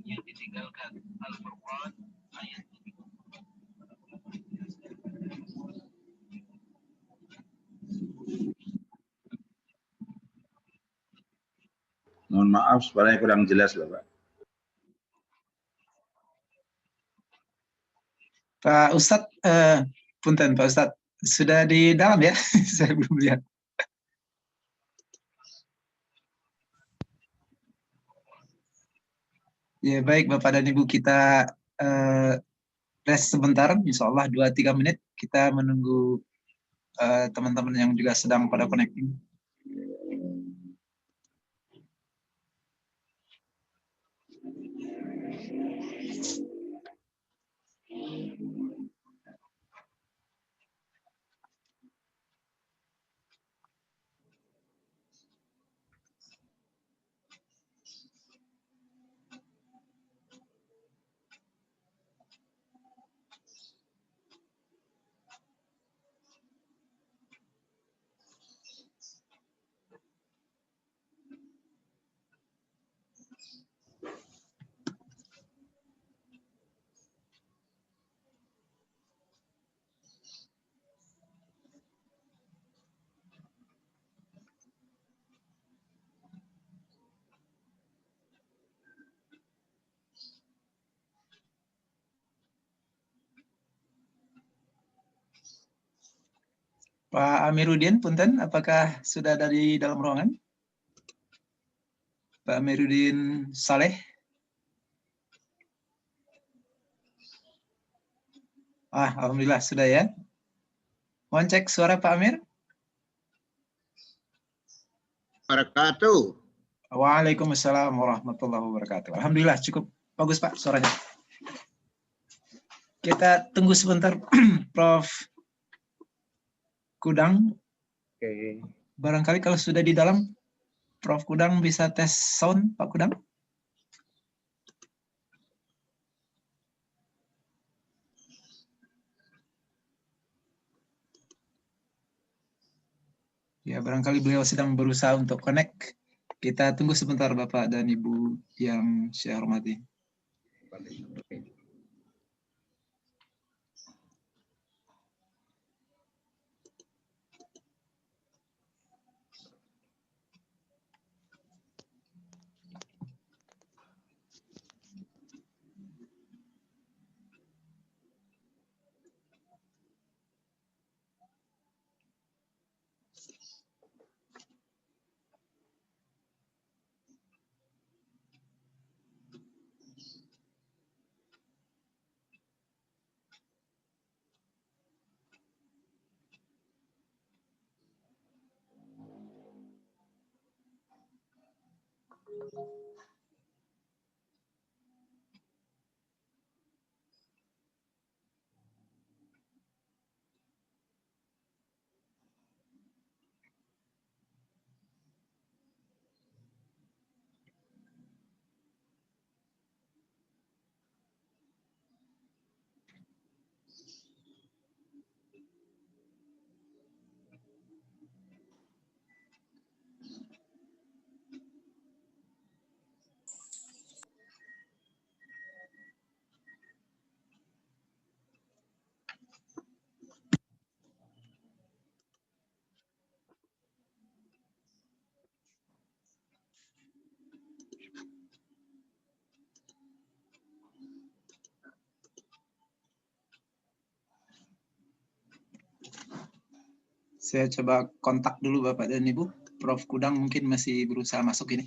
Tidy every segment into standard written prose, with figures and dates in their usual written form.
yang ditinggalkan. Al-Furqan ayat 7. Mohon maaf suaranya kurang jelas, Bapak. Pak Ustadz, punten Pak Ustadz, sudah di dalam ya? Saya belum lihat. Ya baik Bapak dan Ibu, kita rest sebentar, insya Allah 2-3 menit kita menunggu teman-teman yang juga sedang pada connecting. Pak Amiruddin, punten, apakah sudah ada di dalam ruangan? Pak Amiruddin Saleh. Alhamdulillah sudah ya. Mohon cek suara Pak Amir. Wabarakatuh. Waalaikumsalam warahmatullahi wabarakatuh. Alhamdulillah cukup bagus Pak suaranya. Kita tunggu sebentar Prof. Kudang. Oke. Barangkali kalau sudah di dalam, Prof. Kudang bisa tes sound, Pak Kudang. Ya, barangkali beliau sedang berusaha untuk connect. Kita tunggu sebentar Bapak dan Ibu yang saya hormati. Saya coba kontak dulu Bapak dan Ibu. Prof. Kudang mungkin masih berusaha masuk ini.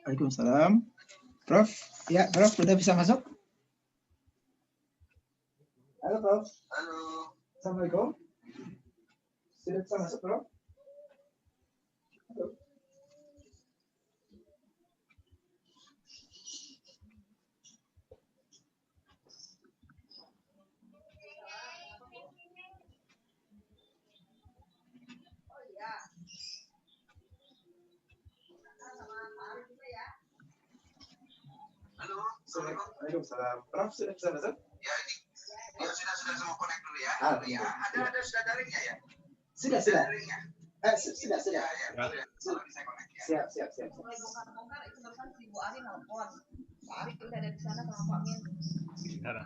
Waalaikumsalam. Prof, ya Prof, sudah bisa masuk? Halo Prof. Halo. Assalamualaikum. Sudah bisa masuk Prof? Halo. Halo. Waalaikumsalam. Prof, sudah bisa masuk? Ya ini. Ya sudah semua connect dulu ya. Ya. Ada sudah daringnya ya? Sudah. Daringnya. Sudah. Ya. Kalau bisa connect ya. Siap. Mulai bongkar-bongkar itu barusan si Bu Ari nelfon. Pak Ari udah ada di sana sama Pak Min. Heeh.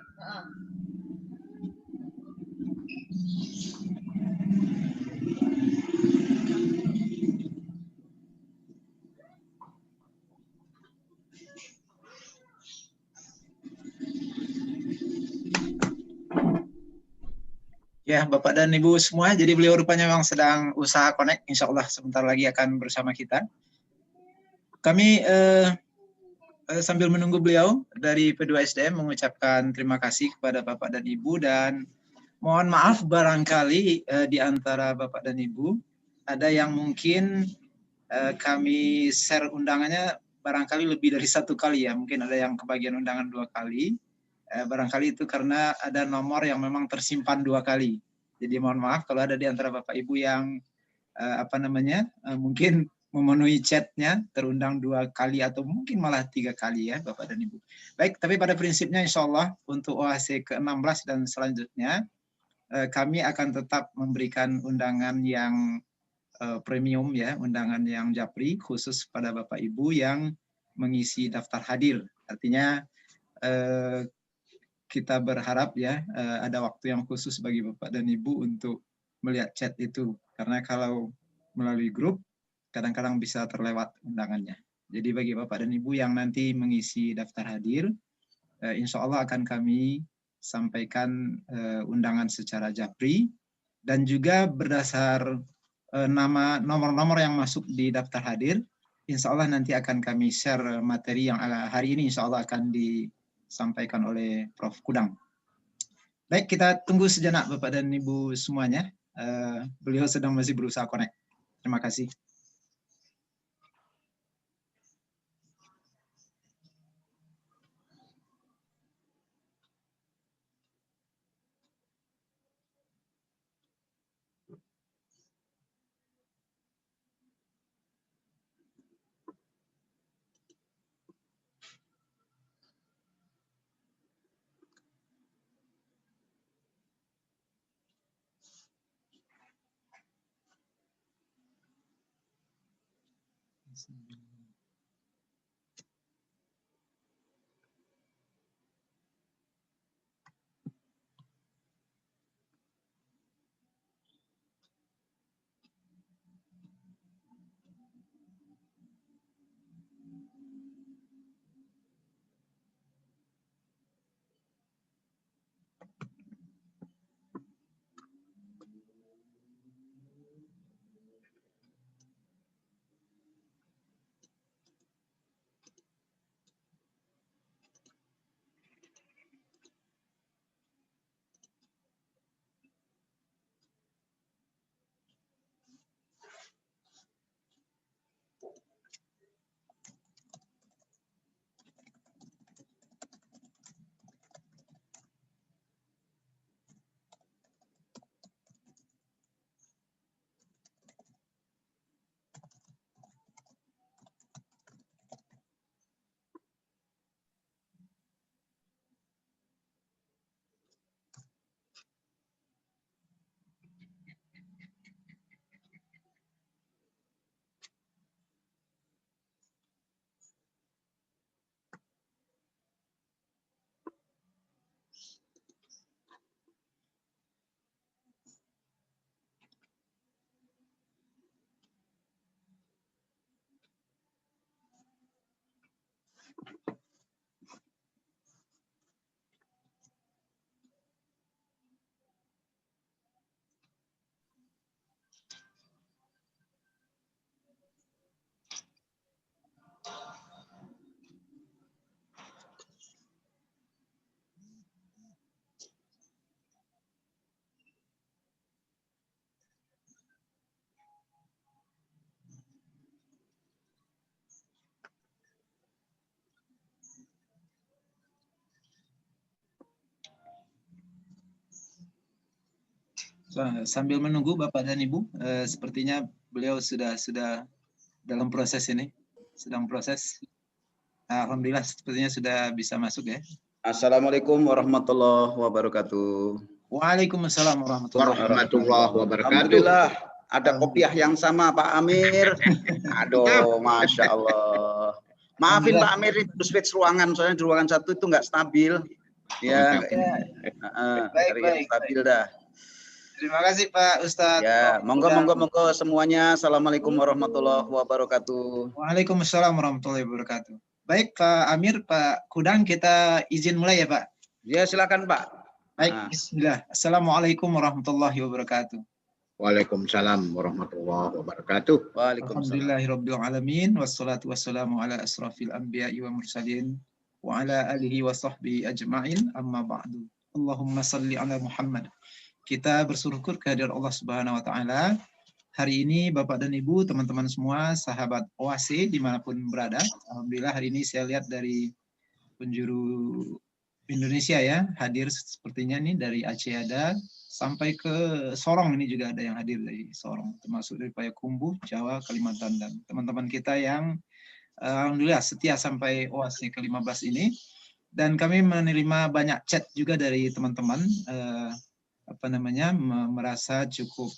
Ya, Bapak dan Ibu semua, jadi beliau rupanya memang sedang usaha connect, insya Allah sebentar lagi akan bersama kita. Kami sambil menunggu beliau dari P2SDM mengucapkan terima kasih kepada Bapak dan Ibu, dan mohon maaf barangkali di antara Bapak dan Ibu ada yang mungkin kami share undangannya barangkali lebih dari 1 kali ya, mungkin ada yang kebagian undangan 2 kali. Barangkali itu karena ada nomor yang memang tersimpan 2 kali. Jadi mohon maaf kalau ada di antara Bapak Ibu yang mungkin memenuhi chatnya terundang 2 kali atau mungkin malah 3 kali ya Bapak dan Ibu. Baik, tapi pada prinsipnya insya Allah untuk OAC ke-16 dan selanjutnya kami akan tetap memberikan undangan yang premium ya, undangan yang japri khusus pada Bapak Ibu yang mengisi daftar hadir. Artinya kita berharap ya ada waktu yang khusus bagi Bapak dan Ibu untuk melihat chat itu. Karena kalau melalui grup kadang-kadang bisa terlewat undangannya. Jadi bagi Bapak dan Ibu yang nanti mengisi daftar hadir, insya Allah akan kami sampaikan undangan secara japri dan juga berdasar nomor-nomor yang masuk di daftar hadir. Insya Allah nanti akan kami share materi yang hari ini insya Allah akan disampaikan oleh Prof. Kudang. Baik, kita tunggu sejenak Bapak dan Ibu semuanya. Beliau sedang masih berusaha connect. Terima kasih. Sambil menunggu Bapak dan Ibu, sepertinya beliau sudah dalam proses ini, sedang proses. Alhamdulillah sepertinya sudah bisa masuk ya. Assalamualaikum warahmatullahi wabarakatuh. Waalaikumsalam warahmatullahi Warahmatullahi wabarakatuh. Alhamdulillah ada kopiah yang sama Pak Amir. Aduh, Masya Allah. Maafin Pak Amir, itu switch ruangan, soalnya di ruangan satu itu nggak stabil. Ya, Baik. stabil dah. Terima kasih Pak Ustadz. Ya, monggo semuanya. Assalamualaikum warahmatullahi wabarakatuh. Waalaikumsalam warahmatullahi wabarakatuh. Baik Pak Amir, Pak Kudang, kita izin mulai ya Pak. Ya, silakan Pak. Baik, Nah. Bismillah. Assalamualaikum warahmatullahi wabarakatuh. Waalaikumsalam warahmatullahi wabarakatuh. Waalaikumsalam. Alhamdulillahirabbil alamin wassalatu wassalamu ala asrafil anbiya'i wa mursalin wa ala alihi wa sahbihi ajma'in amma ba'du. Allahumma salli ala Muhammad. Kita bersyukur kehadirat Allah Subhanahu wa taala. Hari ini Bapak dan Ibu, teman-teman semua, sahabat OAC dimanapun berada. Alhamdulillah hari ini saya lihat dari penjuru Indonesia ya, hadir sepertinya nih dari Aceh ada, sampai ke Sorong ini juga ada yang hadir dari Sorong, termasuk dari Payakumbuh, Jawa, Kalimantan, dan teman-teman kita yang alhamdulillah setia sampai OAC ke-15 ini. Dan kami menerima banyak chat juga dari teman-teman merasa cukup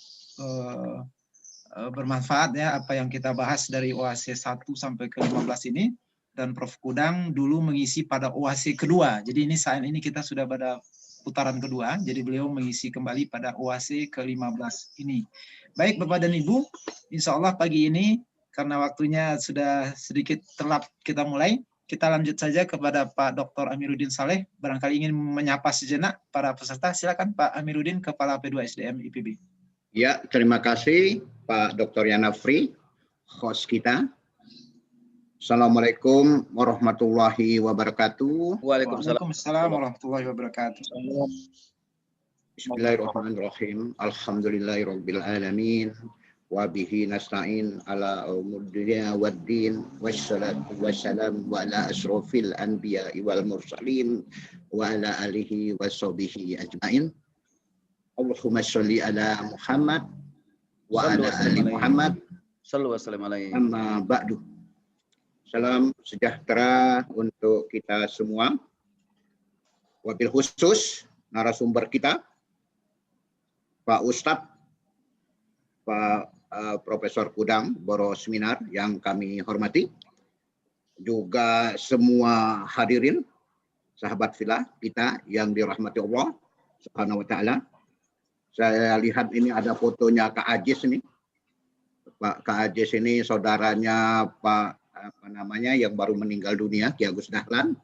bermanfaat ya apa yang kita bahas dari OAC 1 sampai ke-15 ini. Dan Prof. Kudang dulu mengisi pada OAC kedua. Jadi ini saat ini kita sudah pada putaran kedua. Jadi beliau mengisi kembali pada OAC ke-15 ini. Baik Bapak dan Ibu, insya Allah pagi ini karena waktunya sudah sedikit telat kita mulai. Kita lanjut saja kepada Pak Dr. Amiruddin Saleh. Barangkali ingin menyapa sejenak para peserta. Silakan Pak Amiruddin, Kepala P2 SDM IPB. Ya, terima kasih Pak Dr. Yanafri, host kita. Assalamualaikum warahmatullahi wabarakatuh. Waalaikumsalam warahmatullahi wabarakatuh. Bismillahirrahmanirrahim. Alhamdulillahirabbil alamin. Wa bihi nasta'in ala umurdunya waddin wassalatu wassalam wa ala asrofil anbiya'i wal mursalin wa ala alihi washabihi ajmain. Allahumma sholli ala Muhammad wa ala ali Muhammad. Sallu wasallam alaihi. Amma ba'du. Salam sejahtera untuk kita semua. Wabil khusus narasumber kita, Pak Ustadz, Pak Profesor Kudang, Boro Seminar yang kami hormati. Juga semua hadirin, sahabat filah kita yang dirahmati Allah Subhanahu wa Ta'ala. Saya lihat ini ada fotonya Kak Ajis ini. Kak Ajis ini saudaranya Pak yang baru meninggal dunia, Ki Agus Dahlan.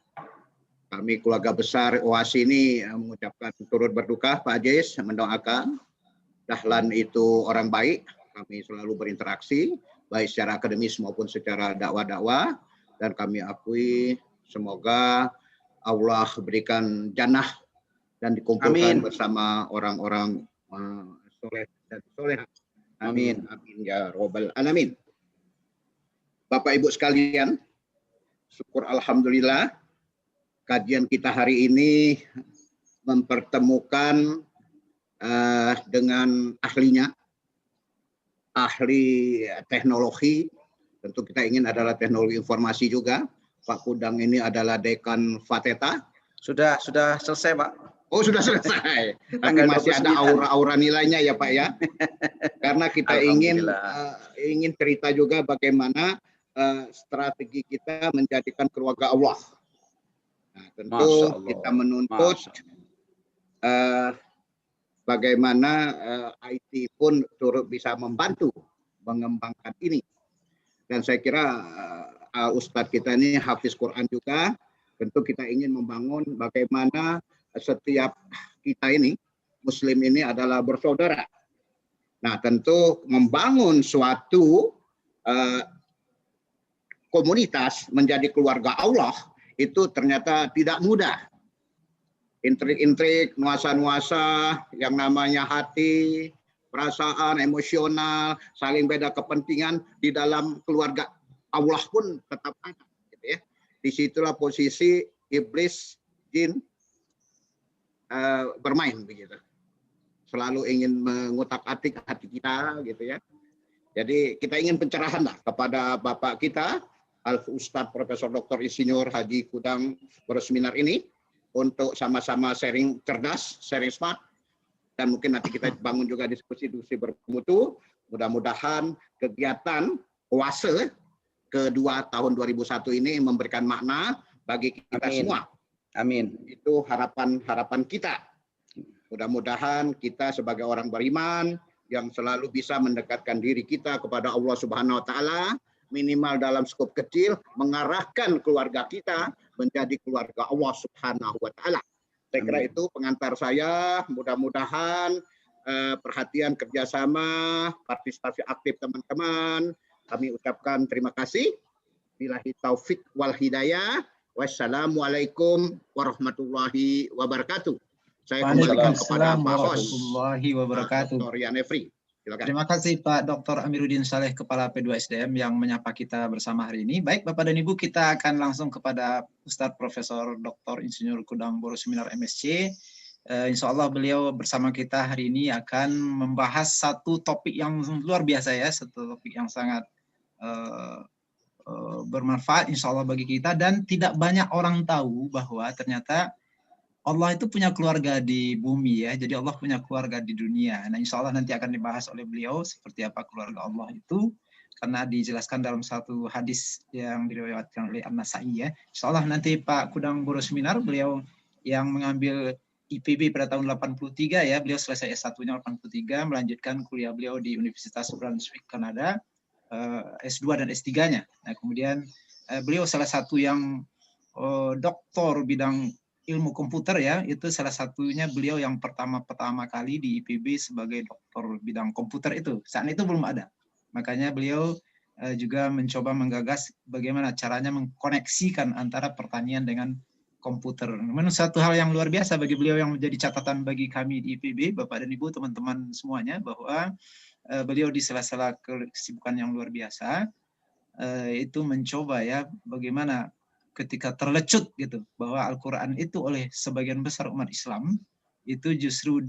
Kami keluarga besar OAC ini mengucapkan turut berduka Pak Ajis, mendoakan Dahlan itu orang baik. Kami selalu berinteraksi baik secara akademis maupun secara dakwah-dakwah, dan kami akui semoga Allah berikan jannah dan dikumpulkan bersama orang-orang soleh dan soleh. Amin. Amin ya robbal alamin. Bapak Ibu sekalian, syukur alhamdulillah kajian kita hari ini mempertemukan dengan ahlinya, ahli teknologi. Tentu kita ingin adalah teknologi informasi juga. Pak Kudang ini adalah dekan Fateta. Sudah selesai Pak. Oh sudah selesai. Tapi masih ada aura-aura nilainya ya Pak ya. Karena kita ingin cerita juga bagaimana strategi kita menjadikan keluarga Allah. Nah, tentu kita menuntut bagaimana IT pun turut bisa membantu mengembangkan ini. Dan saya kira Ustadz kita ini hafiz Quran juga. Tentu kita ingin membangun bagaimana setiap kita ini, Muslim ini adalah bersaudara. Nah tentu membangun suatu komunitas menjadi keluarga Allah itu ternyata tidak mudah. Intrik-intrik, nuansa-nuansa yang namanya hati, perasaan, emosional, saling beda kepentingan di dalam keluarga Allah pun tetap ada. Gitu ya. Disitulah posisi iblis, jin bermain begitu. selalu ingin mengutak-atik hati kita gitu ya. Jadi kita ingin pencerahan lah kepada Bapak kita, Al-Ustadz Profesor Dr. Insinyur Haji Kudang Boroseminar ini untuk sama-sama sharing cerdas, sharing smart, dan mungkin nanti kita bangun juga diskusi-diskusi bermutu. Mudah-mudahan kegiatan puasa kedua tahun 2001 ini memberikan makna bagi kita semua. Amin. Itu harapan kita. Mudah-mudahan kita sebagai orang beriman yang selalu bisa mendekatkan diri kita kepada Allah Subhanahu wa taala, minimal dalam skop kecil mengarahkan keluarga kita menjadi keluarga Allah Subhanahu wa taala. Saya kira itu pengantar saya. Mudah-mudahan perhatian, kerjasama, partisipasi aktif teman-teman. Kami ucapkan terima kasih. Billahi taufik wal hidayah. Wassalamualaikum warahmatullahi wabarakatuh. Saya kembalikan kepada Pak Hos. Warahmatullahi wabarakatuh. Dr. Yanefri. Silakan. Terima kasih Pak Dr. Amiruddin Saleh, Kepala P2SDM yang menyapa kita bersama hari ini. Baik Bapak dan Ibu, kita akan langsung kepada Ustadz Profesor Dr. Insinyur Kudang Boroseminar MSc. Insya Allah beliau bersama kita hari ini akan membahas satu topik yang luar biasa ya, satu topik yang sangat bermanfaat insya Allah bagi kita, dan tidak banyak orang tahu bahwa ternyata Allah itu punya keluarga di bumi ya, jadi Allah punya keluarga di dunia. Nah insya Allah nanti akan dibahas oleh beliau seperti apa keluarga Allah itu, karena dijelaskan dalam satu hadis yang diriwayatkan oleh An-Nasa'i ya. Insya Allah nanti Pak Kudang Boroseminar, beliau yang mengambil IPB pada tahun 83 ya, beliau selesai S1-nya 83, melanjutkan kuliah beliau di Universitas Brunswick, Kanada, S2 dan S3-nya. Nah kemudian beliau salah satu yang doktor bidang ilmu komputer ya, itu salah satunya beliau yang pertama kali di IPB sebagai doktor bidang komputer itu. Saat itu belum ada. Makanya beliau juga mencoba menggagas bagaimana caranya mengkoneksikan antara pertanian dengan komputer. Memang satu hal yang luar biasa bagi beliau yang menjadi catatan bagi kami di IPB, Bapak dan Ibu, teman-teman semuanya, bahwa beliau di sela-sela kesibukan yang luar biasa itu mencoba ya bagaimana ketika terlecut gitu bahwa Al-Quran itu oleh sebagian besar umat Islam itu justru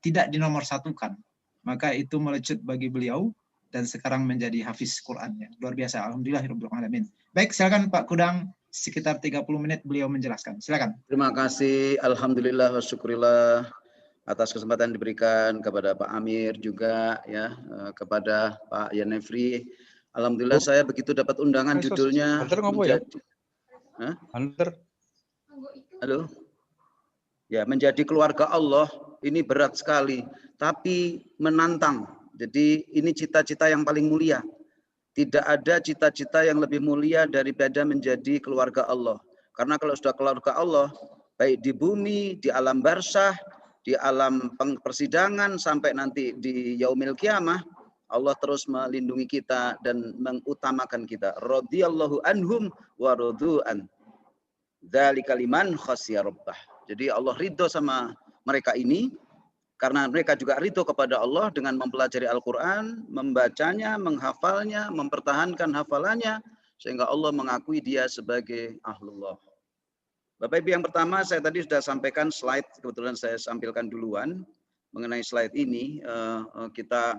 tidak dinomorsatukan, maka itu melecut bagi beliau dan sekarang menjadi hafiz Quran ya. Luar biasa, alhamdulillahirabbil alamin. Baik, silakan Pak Kudang, sekitar 30 menit beliau menjelaskan. Silakan. Terima kasih, alhamdulillah wa syukurillah atas kesempatan diberikan kepada Pak Amir juga ya, kepada Pak Yanefri. Alhamdulillah saya begitu dapat undangan judulnya menjadi, halo, ya menjadi keluarga Allah ini berat sekali, tapi menantang. Jadi ini cita-cita yang paling mulia. Tidak ada cita-cita yang lebih mulia daripada menjadi keluarga Allah. Karena kalau sudah keluarga Allah, baik di bumi, di alam barzah, di alam persidangan sampai nanti di yaumil kiamah, Allah terus melindungi kita dan mengutamakan kita. Radhiyallahu anhum wa radu'an. Dzalika liman khasya rabbah. Jadi Allah ridho sama mereka ini karena mereka juga ridho kepada Allah dengan mempelajari Al-Quran, membacanya, menghafalnya, mempertahankan hafalannya, sehingga Allah mengakui dia sebagai ahlullah. Bapak Ibu, yang pertama saya tadi sudah sampaikan slide, kebetulan saya sampaikan duluan mengenai slide ini. Kita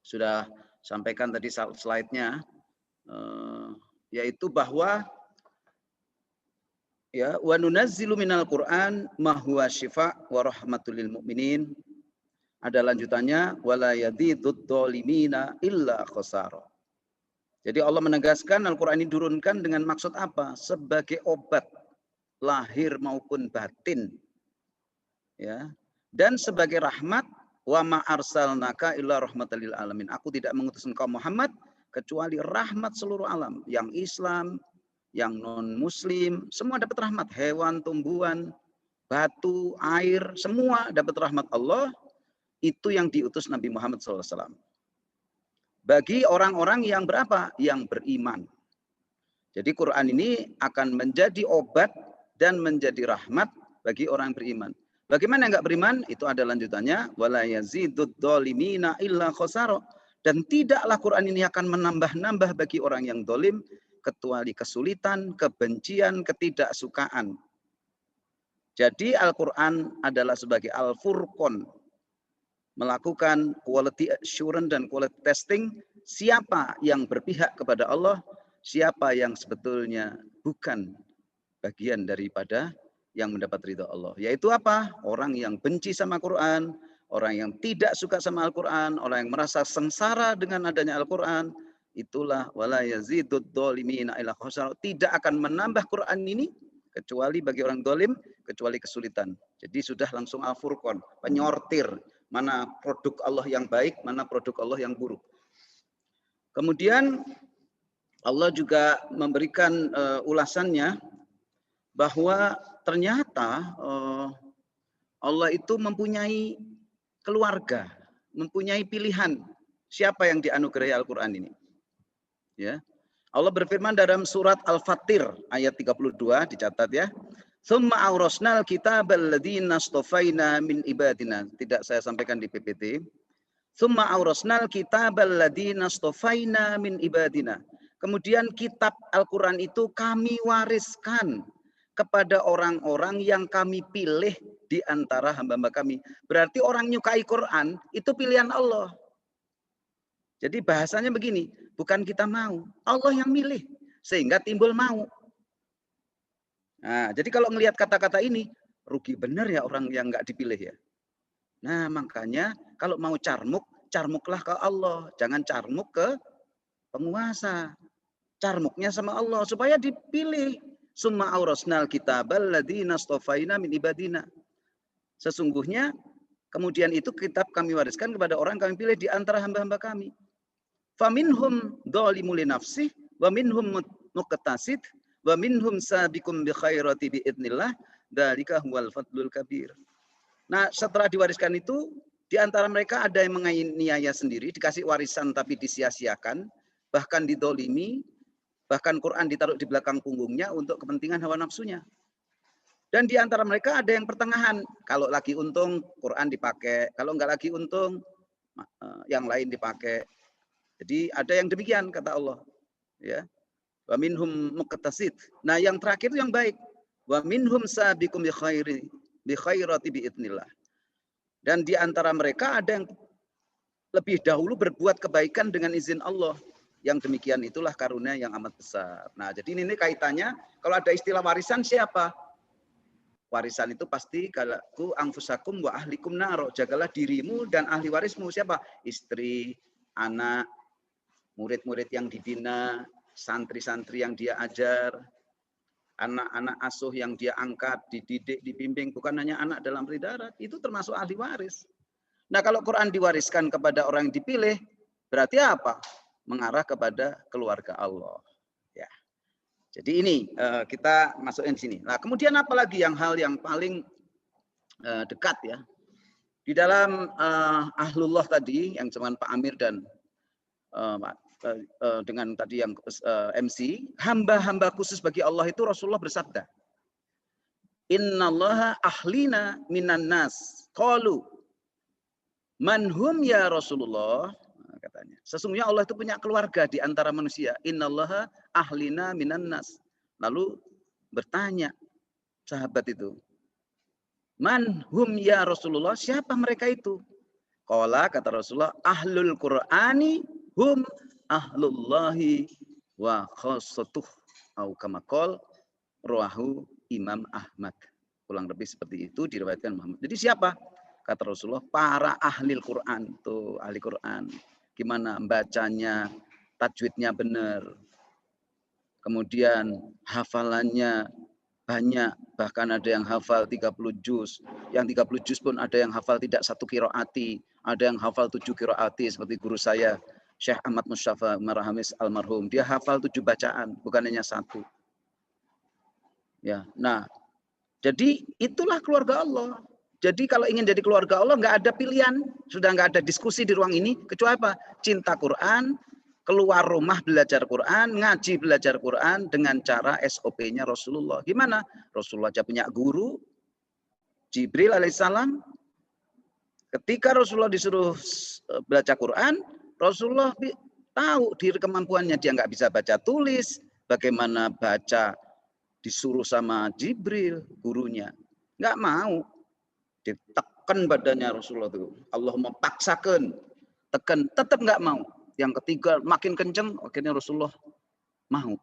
sudah sampaikan tadi slide-nya, yaitu bahwa ya wa nunazzilu minal Qur'an ma huwa syifa wa rahmatul lil mu'minin. Ada lanjutannya wala yadzidud dhalimina illa khasara. Jadi Allah menegaskan Al-Qur'an ini diturunkan dengan maksud apa? Sebagai obat lahir maupun batin. Ya. Dan sebagai rahmat, wa ma arsalnaka illa rahmatan lil alamin. Aku tidak mengutus engkau Muhammad kecuali rahmat seluruh alam, yang Islam, yang non-muslim, semua dapat rahmat. Hewan, tumbuhan, batu, air, semua dapat rahmat Allah. Itu yang diutus Nabi Muhammad SAW. Bagi orang-orang yang berapa? Yang beriman. Jadi Quran ini akan menjadi obat dan menjadi rahmat bagi orang beriman. Bagaimana enggak beriman? Itu ada lanjutannya. Wala yazidud dhalimina illa khasara. Dan tidaklah Quran ini akan menambah-nambah bagi orang yang zalim kecuali kesulitan, kebencian, ketidaksukaan. Jadi Al-Quran adalah sebagai Al-Furqan, melakukan quality assurance dan quality testing siapa yang berpihak kepada Allah, siapa yang sebetulnya bukan bagian daripada yang mendapat ridha Allah. Yaitu apa? Orang yang benci sama Quran, orang yang tidak suka sama Al-Quran, orang yang merasa sengsara dengan adanya Al-Quran, itulah wala yazidud dhalimina illa khasara, tidak akan menambah Quran ini kecuali bagi orang dolim, kecuali kesulitan. Jadi sudah langsung Al-Furqan, penyortir mana produk Allah yang baik, mana produk Allah yang buruk. Kemudian Allah juga memberikan ulasannya bahwa ternyata Allah itu mempunyai keluarga, mempunyai pilihan siapa yang dianugerahi Al-Quran ini. Ya. Allah berfirman dalam surat Al-Fatir ayat 32, dicatat ya. Tsumma awrasnal kitabal ladzina astafaina min ibadina. Tidak saya sampaikan di PPT. Tsumma awrasnal kitabal ladzina astafaina min ibadina. Kemudian kitab Al-Quran itu kami wariskan kepada orang-orang yang kami pilih di antara hamba-hamba kami. Berarti orang nyukai Quran itu pilihan Allah. Jadi bahasanya begini, bukan kita mau, Allah yang milih sehingga timbul mau. Nah, jadi kalau melihat kata-kata ini, rugi benar ya orang yang nggak dipilih ya. Nah, makanya kalau mau carmuk, carmuklah ke Allah, jangan carmuk ke penguasa. Carmuknya sama Allah supaya dipilih. Summa aurasnal kitabal ladzina astafaina min ibadina. Sesungguhnya kemudian itu kitab kami wariskan kepada orang kami pilih di antara hamba-hamba kami. Faminhum dzalimun li nafsihi wa minhum muqtasid wa minhum sabiqum bi khairati bi idznillah dzalika huwal fadlul kabir. Nah, setelah diwariskan itu di antara mereka ada yang menganiaya sendiri, dikasih warisan tapi disia-siakan, bahkan didolimi, bahkan Quran ditaruh di belakang punggungnya untuk kepentingan hawa nafsunya. Dan di antara mereka ada yang pertengahan, kalau lagi untung Quran dipakai, kalau enggak lagi untung yang lain dipakai. Jadi ada yang demikian kata Allah, ya. Wa minhum muqtasid. Nah, yang terakhir itu yang baik. Wa minhum sabiqum bi khairati bi idznillah. Dan di antara mereka ada yang lebih dahulu berbuat kebaikan dengan izin Allah. Yang demikian itulah karunia yang amat besar. Nah, jadi ini kaitannya kalau ada istilah warisan siapa? Warisan itu pasti kalau anfusakum wa ahlikum naro. Jagalah dirimu dan ahli warismu siapa? Istri, anak, murid-murid yang dibina, santri-santri yang dia ajar, anak-anak asuh yang dia angkat, dididik, dibimbing, bukan hanya anak dalam perih darat, itu termasuk ahli waris. Nah, kalau Quran diwariskan kepada orang yang dipilih, berarti apa? Mengarah kepada keluarga Allah. Ya. Jadi ini kita masukin di sini. Nah, kemudian apalagi yang hal yang paling dekat ya. Di dalam Ahlullah tadi yang cuman Pak Amir dan dengan tadi yang MC, hamba-hamba khusus bagi Allah itu Rasulullah bersabda, Innallaha ahlina minan nas. Qalu man hum ya Rasulullah, katanya. Sesungguhnya Allah itu punya keluarga di antara manusia. Innallaha ahlina minan nas. Lalu bertanya sahabat itu, man hum ya Rasulullah, siapa mereka itu? Qala, kata Rasulullah, ahlul Qur'ani hum ahlullahi wa khassatuh au kama qol rawahu Imam Ahmad. Kurang lebih seperti itu diriwayatkan Muhammad. Jadi siapa? Kata Rasulullah, para ahli Quran. Tuh, ahli Quran. Gimana bacanya, tajwidnya benar. Kemudian hafalannya banyak, bahkan ada yang hafal 30 juz. Yang 30 juz pun ada yang hafal tidak satu qiraati, ada yang hafal 7 qiraati seperti guru saya Syekh Ahmad Mustafa Marahamis almarhum. Dia hafal 7 bacaan, bukan hanya satu. Ya, nah, jadi itulah keluarga Allah. Jadi kalau ingin jadi keluarga Allah nggak ada pilihan, sudah nggak ada diskusi di ruang ini kecuali apa? Cinta Quran, keluar rumah belajar Quran, ngaji belajar Quran dengan cara SOP-nya Rasulullah. Gimana? Rasulullah aja punya guru, Jibril alaihissalam. Ketika Rasulullah disuruh baca Quran, Rasulullah tahu diri kemampuannya, dia nggak bisa baca tulis, bagaimana baca disuruh sama Jibril, gurunya. Nggak mau. Ditekan badannya Rasulullah itu. Allah memaksakan. Tekan, tetap nggak mau. Yang ketiga makin kenceng, akhirnya Rasulullah mau.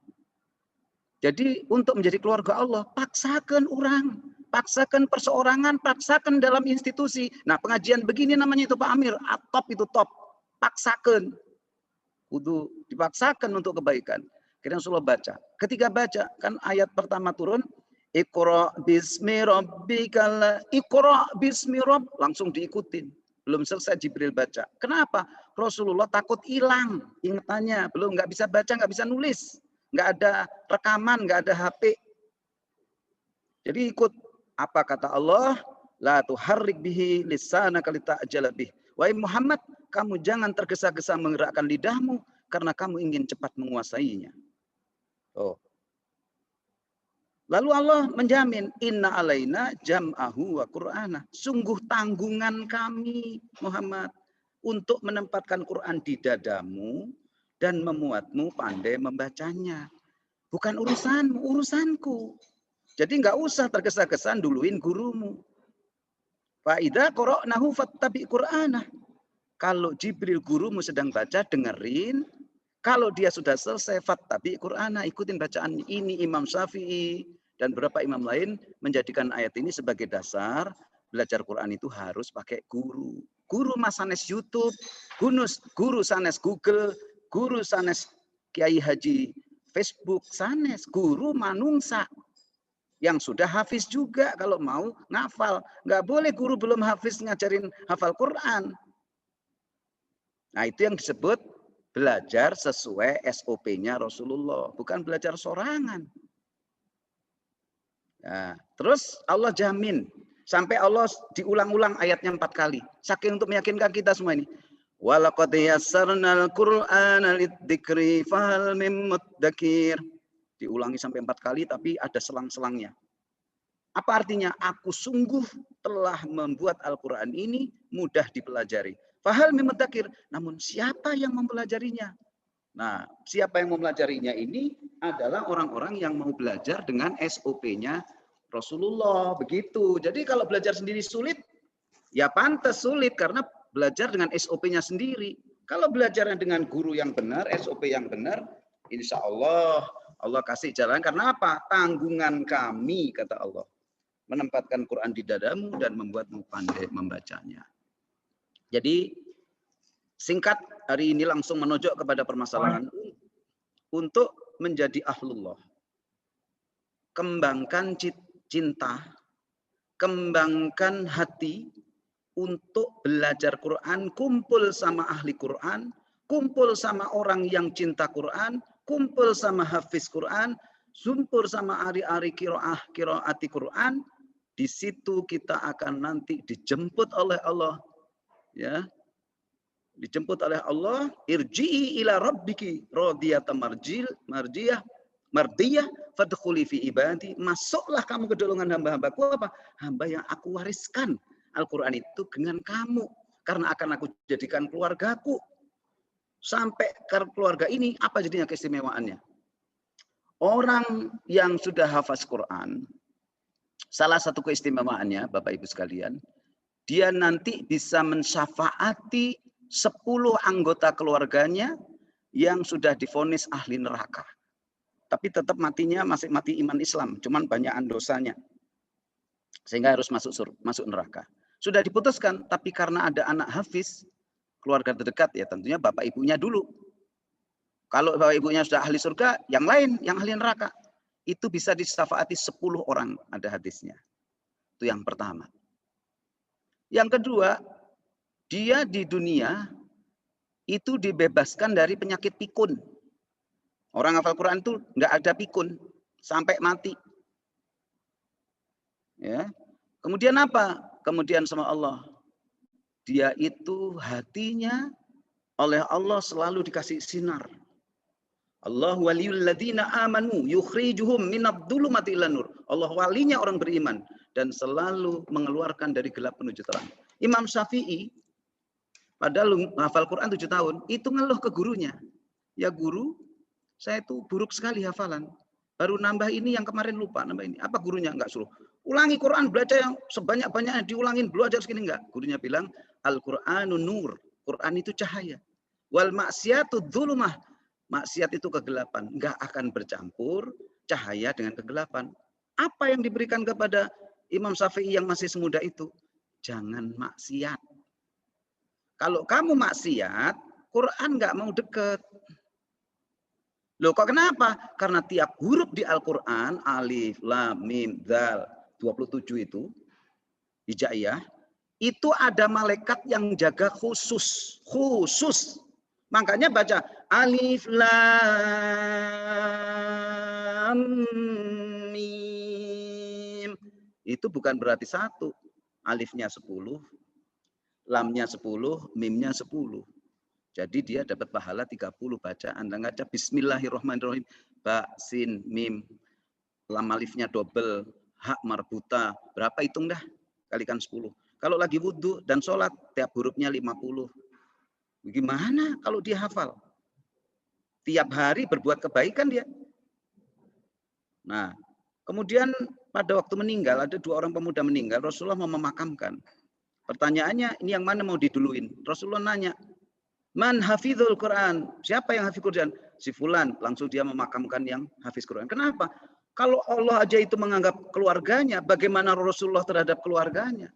Jadi untuk menjadi keluarga Allah, paksakan orang. Paksakan perseorangan, paksakan dalam institusi. Nah pengajian begini namanya itu Pak Amir. Top itu top. Paksakan. Kudu dipaksakan untuk kebaikan. Akhirnya Rasulullah baca. Ketika baca, kan ayat pertama turun. Iqra bismi rabbikal. Iqra bismi rabb. Langsung diikutin. Belum selesai Jibril baca. Kenapa? Rasulullah takut hilang ingatannya. Belum, nggak bisa baca, nggak bisa nulis. Nggak ada rekaman, nggak ada HP. Jadi ikut. Apa kata Allah? La tuharrik bihi lisanaka lita'jala bih. Wahai Muhammad, kamu jangan tergesa-gesa menggerakkan lidahmu karena kamu ingin cepat menguasainya. Oh. Lalu Allah menjamin, inna alaina jam'ahu wa qur'ana. Sungguh tanggungan kami, Muhammad, untuk menempatkan Quran di dadamu dan memuatmu pandai membacanya. Bukan urusanmu, urusanku. Jadi nggak usah tergesa-gesa duluin gurumu. Fa'idha qara'nahu fattabi' qur'anah. Kalau Jibril gurumu sedang baca, dengerin. Kalau dia sudah selesai, fattabi' qur'anah, ikutin bacaan ini. Imam Syafi'i dan beberapa imam lain menjadikan ayat ini sebagai dasar. Belajar Quran itu harus pakai guru. Guru mas sanes YouTube, guru sanes Google, guru sanes Kiai Haji Facebook, sanes guru manungsa. Yang sudah hafiz juga kalau mau ngafal. Nggak boleh guru belum hafiz ngajarin hafal Quran. Nah itu yang disebut belajar sesuai SOP-nya Rasulullah. Bukan belajar sorangan. Nah, terus Allah jamin. Sampai Allah diulang-ulang ayatnya 4 kali. Saking untuk meyakinkan kita semua ini. Walaqad yassarnal Qur'ana lidzikri fahal mim muddakir. Diulangi sampai 4 kali tapi ada selang-selangnya. Apa artinya? Aku sungguh telah membuat Al-Quran ini mudah dipelajari. Fahal mim muddakir. Namun siapa yang mempelajarinya? Nah, siapa yang mempelajarinya ini adalah orang-orang yang mau belajar dengan SOP-nya Rasulullah. Begitu. Jadi kalau belajar sendiri sulit, ya pantas sulit karena belajar dengan SOP-nya sendiri. Kalau belajarnya dengan guru yang benar, SOP yang benar, insya Allah Allah kasih jalan. Karena apa? Tanggungan kami, kata Allah. Menempatkan Quran di dadamu dan membuatmu pandai membacanya. Jadi singkat, hari ini langsung menojok kepada permasalahan untuk menjadi ahlullah. Kembangkan cinta, kembangkan hati untuk belajar Quran, kumpul sama ahli Quran, kumpul sama orang yang cinta Quran, kumpul sama hafiz Quran, kumpul sama ari-ari qiraati Quran. Di situ kita akan nanti dijemput oleh Allah, ya. Dijemput oleh Allah, irji'i ila rabbiki radiyatan mardiyah fadkhuli fi ibadi. Masuklah kamu ke golongan hamba-hambaku apa? Hamba yang aku wariskan Al-Quran itu dengan kamu. Karena akan aku jadikan keluargaku. Sampai ke keluarga ini, apa jadinya keistimewaannya? Orang yang sudah hafaz Quran, salah satu keistimewaannya, Bapak Ibu sekalian, dia nanti bisa mensyafaati 10 anggota keluarganya yang sudah divonis ahli neraka. Tapi tetap matinya masih mati iman Islam, cuman banyakan dosanya. Sehingga harus masuk neraka. Sudah diputuskan, tapi karena ada anak hafiz, keluarga terdekat, ya tentunya bapak ibunya dulu. Kalau bapak ibunya sudah ahli surga, yang lain, yang ahli neraka. Itu bisa disyafaati 10 orang, ada hadisnya. Itu yang pertama. Yang kedua, dia di dunia itu dibebaskan dari penyakit pikun. Orang hafal Quran itu nggak ada pikun sampai mati. Ya. Kemudian apa? Kemudian sama Allah. Dia itu hatinya oleh Allah selalu dikasih sinar. Allah waliyul ladzina amanu yukhrijuhum minadh-dhulumati ilan nur. Allah walinya orang beriman dan selalu mengeluarkan dari gelap menuju terang. Imam Syafi'i padahal hafal Quran 7 tahun, itu ngeluh ke gurunya. Ya guru, saya itu buruk sekali hafalan. Baru nambah ini yang kemarin lupa, nambah ini. Apa gurunya enggak suruh? Ulangi Quran, belajar yang sebanyak-banyaknya, diulangin, belajar segini enggak. Gurunya bilang, Al-Qur'anu nur. Quran itu cahaya. Wal maksiatu dzulumah. Maksiat itu kegelapan. Enggak akan bercampur cahaya dengan kegelapan. Apa yang diberikan kepada Imam Syafi'i yang masih semuda itu? Jangan maksiat. Kalau kamu maksiat, Quran enggak mau deket. Loh kok kenapa? Karena tiap huruf di Al-Quran, alif, lam, mim, dzal, 27 itu, hijaiyah, itu ada malaikat yang jaga khusus. Khusus. Makanya baca alif, lam, mim. Itu bukan berarti satu. Alifnya 10, lamnya 10, mimnya 10. Jadi dia dapat pahala 30 bacaan. Dan ngaca bismillahirrahmanirrahim. Ba, sin, mim. Lam alifnya double. Hak marbuta. Berapa hitung dah? Kalikan 10. Kalau lagi wudhu dan sholat, tiap hurufnya 50. Gimana kalau dia hafal? Tiap hari berbuat kebaikan dia. Nah, kemudian pada waktu meninggal, ada 2 orang pemuda meninggal. Rasulullah mau memakamkan. Pertanyaannya, ini yang mana mau diduluin? Rasulullah nanya, man hafizul Quran? Siapa yang hafiz Quran? Si fulan. Langsung dia memakamkan yang hafiz Quran. Kenapa? Kalau Allah aja itu menganggap keluarganya, bagaimana Rasulullah terhadap keluarganya?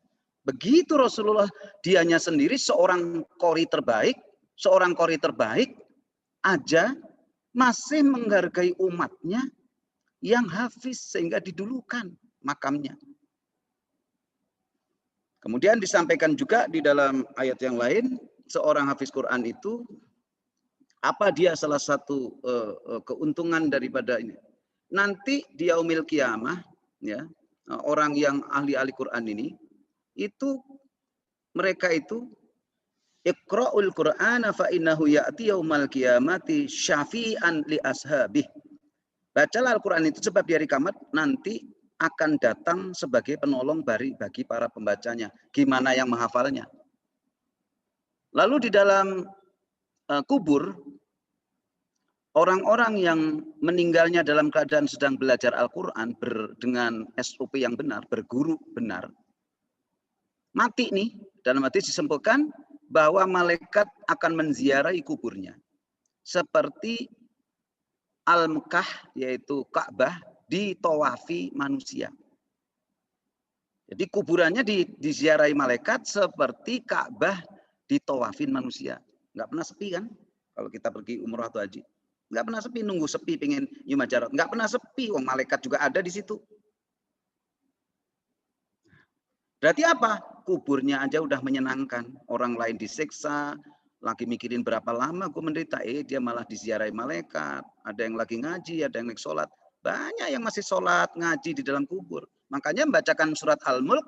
Begitu Rasulullah, dianya sendiri seorang qori terbaik aja masih menghargai umatnya yang hafiz sehingga didulukan makamnya. Kemudian disampaikan juga di dalam ayat yang lain, seorang hafiz Quran itu apa dia salah satu keuntungan daripada ini? Nanti di yaumil qiyamah, ya, orang yang ahli Quran ini itu mereka itu iqra'ul Qur'ana fa innahu ya'ti yaumal qiyamati syafi'an li ashabih. Bacalah Al-Qur'an itu sebab di hari kiamat nanti akan datang sebagai penolong bagi para pembacanya. Gimana yang menghafalnya? Lalu di dalam kubur, orang-orang yang meninggalnya dalam keadaan sedang belajar Al-Quran dengan SOP yang benar, berguru benar, mati nih, dalam arti disebutkan bahwa malaikat akan menziarahi kuburnya. Seperti Al-Mekah, yaitu Ka'bah, ditawafi manusia. Jadi kuburannya diziarahi malaikat seperti Ka'bah ditawafin manusia. Nggak pernah sepi kan? Kalau kita pergi umrah atau haji. Nggak pernah sepi, nunggu sepi pengen nyuma jarat. Nggak pernah sepi, wong malaikat juga ada di situ. Berarti apa? Kuburnya aja udah menyenangkan. Orang lain disiksa, lagi mikirin berapa lama gue menderita. Dia malah diziarahi malaikat. Ada yang lagi ngaji, ada yang lagi sholat. Banyak yang masih sholat, ngaji di dalam kubur. Makanya membacakan surat Al-Mulk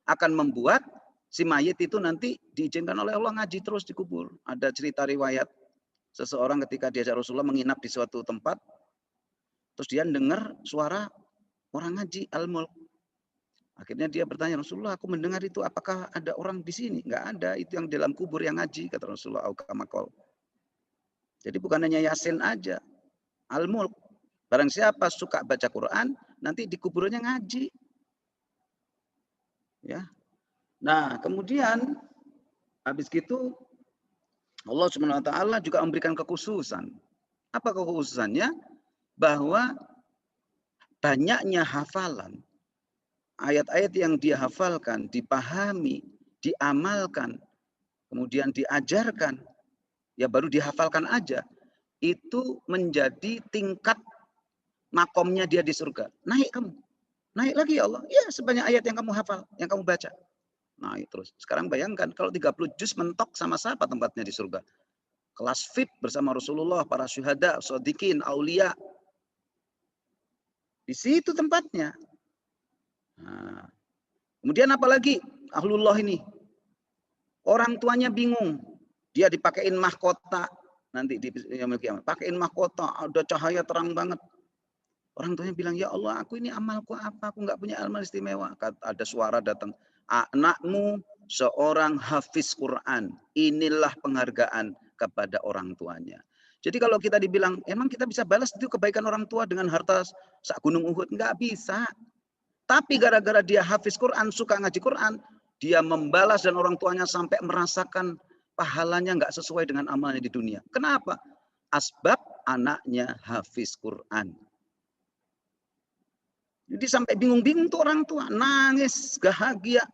akan membuat si mayit itu nanti diizinkan oleh Allah ngaji terus di kubur. Ada cerita riwayat seseorang ketika diajak Rasulullah menginap di suatu tempat, terus dia dengar suara orang ngaji Al-Mulk. Akhirnya dia bertanya, Rasulullah, aku mendengar itu, apakah ada orang di sini? Enggak ada, itu yang di dalam kubur yang ngaji, kata Rasulullah. Jadi bukan hanya Yasin aja, Al-Mulk. Barang siapa suka baca Quran, nanti di kuburnya ngaji. Ya. Nah, kemudian habis gitu Allah Subhanahu wa taala juga memberikan kekhususan. Apa kekhususannya? Bahwa banyaknya hafalan, ayat-ayat yang dia hafalkan, dipahami, diamalkan, kemudian diajarkan, ya baru dihafalkan aja, itu menjadi tingkat makomnya dia di surga. Naik kamu. Naik lagi ya Allah. Ya sebanyak ayat yang kamu hafal, yang kamu baca. Naik terus. Sekarang bayangkan kalau 30 juz mentok sama siapa tempatnya di surga. Kelas VIP bersama Rasulullah, para syuhada, shodiqin, aulia. Di situ tempatnya. Nah, kemudian apalagi ahlullah ini. Orang tuanya bingung. Dia dipakein mahkota. Nanti di yaumil qiyamah. Pakein mahkota. Ada cahaya terang banget. Orang tuanya bilang, ya Allah, aku ini amalku apa? Aku nggak punya amal istimewa. Ada suara datang. Anakmu seorang hafiz Quran. Inilah penghargaan kepada orang tuanya. Jadi kalau kita dibilang, emang kita bisa balas itu kebaikan orang tua dengan harta sak gunung Uhud? Nggak bisa. Tapi gara-gara dia hafiz Quran, suka ngaji Quran, dia membalas dan orang tuanya sampai merasakan pahalanya nggak sesuai dengan amalnya di dunia. Kenapa? Asbab anaknya hafiz Quran. Jadi sampai bingung-bingung tuh orang tua, nangis, bahagia.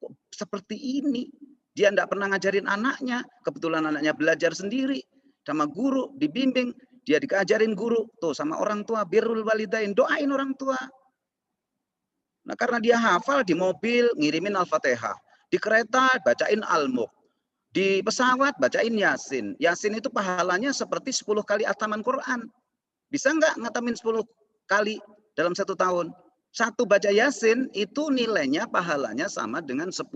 Kok seperti ini? Dia enggak pernah ngajarin anaknya. Kebetulan anaknya belajar sendiri sama guru, dibimbing. Dia diajarin guru tuh sama orang tua, birrul walidain, doain orang tua. Nah, karena dia hafal di mobil ngirimin Al-Fatihah, di kereta bacain Al-Mulk, di pesawat bacain Yasin. Yasin itu pahalanya seperti 10 kali khataman Quran. Bisa enggak ngatamin 10 kali dalam 1 tahun? Satu baca Yasin itu nilainya pahalanya sama dengan 10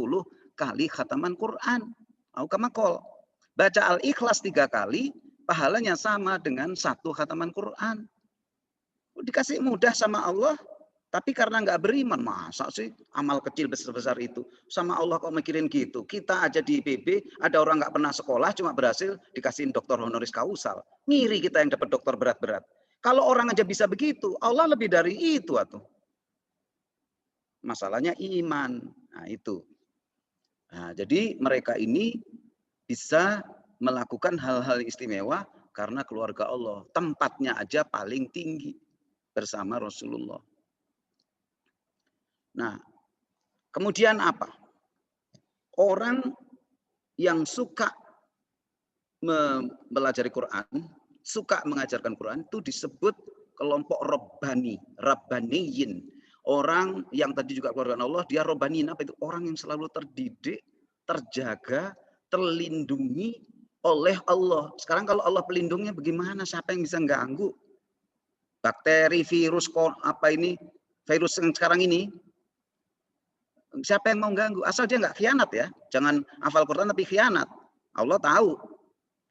kali khataman Quran. Au kama qol. Baca Al-Ikhlas 3 kali, pahalanya sama dengan 1 khataman Quran. Dikasih mudah sama Allah, tapi karena nggak beriman, masa sih amal kecil besar-besar itu? Sama Allah kok mikirin gitu? Kita aja di IPB, ada orang nggak pernah sekolah, cuma berhasil dikasihin doktor honoris causa. Ngiri kita yang dapat doktor berat-berat. Kalau orang aja bisa begitu, Allah lebih dari itu atuh. Masalahnya iman. Nah, itu. Nah, jadi mereka ini bisa melakukan hal-hal istimewa karena keluarga Allah. Tempatnya aja paling tinggi bersama Rasulullah. Nah, kemudian apa? Orang yang suka mempelajari Quran, suka mengajarkan Quran itu disebut kelompok Rabbani, Rabbaniyin. Orang yang tadi juga keluarga Allah, dia Rabbaniyin, apa itu? Orang yang selalu terdidik, terjaga, terlindungi oleh Allah. Sekarang kalau Allah pelindungnya bagaimana? Siapa yang bisa ganggu? Bakteri, virus, apa ini? Virus yang sekarang ini, siapa yang mau ganggu? Asal dia nggak khianat ya. Jangan hafal Quran tapi khianat. Allah tahu.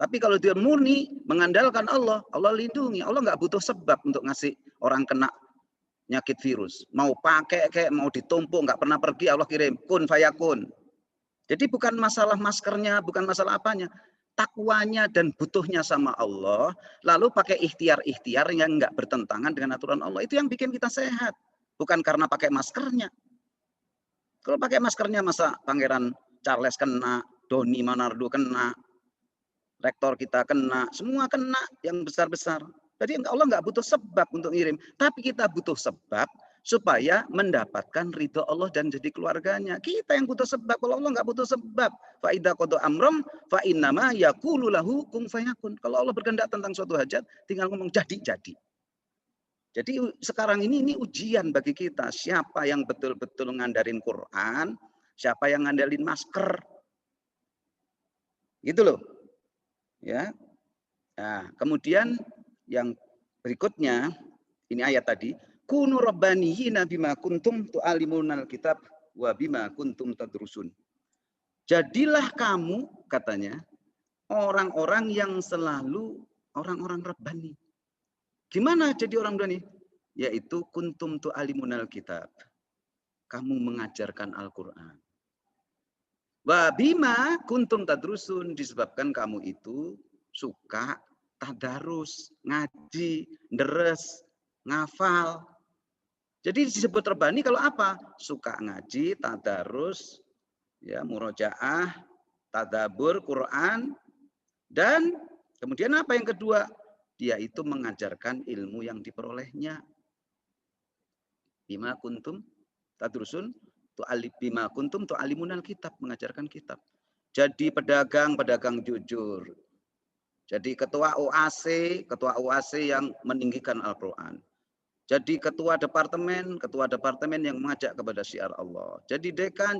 Tapi kalau dia murni mengandalkan Allah, Allah lindungi. Allah nggak butuh sebab untuk ngasih orang kena nyakit virus. Mau pakai kayak mau ditumpuk nggak pernah pergi, Allah kirim kun fayakun. Jadi bukan masalah maskernya, bukan masalah apanya. Takwanya dan butuhnya sama Allah, lalu pakai ikhtiar-ikhtiar yang nggak bertentangan dengan aturan Allah. Itu yang bikin kita sehat. Bukan karena pakai maskernya. Kalau pakai maskernya masa Pangeran Charles kena, Doni Manardo kena, rektor kita kena, semua kena yang besar-besar. Jadi Allah nggak butuh sebab untuk ngirim, tapi kita butuh sebab supaya mendapatkan ridho Allah dan jadi keluarganya. Kita yang butuh sebab, kalau Allah nggak butuh sebab. Fa idza qada amram fa innama yaqulu lahu kun fayakun. Kalau Allah berkehendak tentang suatu hajat, tinggal ngomong jadi. Jadi sekarang ini ujian bagi kita. Siapa yang betul-betul ngandarin Quran, siapa yang ngandalin masker. Gitu loh. Ya. Nah, kemudian yang berikutnya, ini ayat tadi, kunu rabbaniyina bima kuntum tu'alimunal kitab wa bima kuntum tadrusun. Jadilah kamu, katanya, orang-orang yang selalu orang-orang rabbani. Gimana jadi orang rabbani? Yaitu kuntum tu'alimunal kitab. Kamu mengajarkan Al-Quran. Wa bima kuntum tadrusun, disebabkan kamu itu suka tadarus, ngaji, deres, ngafal. Jadi disebut rabbani kalau apa? Suka ngaji, tadarus, ya, murojaah, tadabur, Quran, dan kemudian apa yang kedua? Dia itu mengajarkan ilmu yang diperolehnya. Bima kuntum tadrusun bima kuntum tu'alimunal kitab, mengajarkan kitab. Jadi pedagang jujur. Jadi ketua UAC yang meninggikan Al-Quran. Jadi ketua departemen yang mengajak kepada syiar Allah. Jadi dekan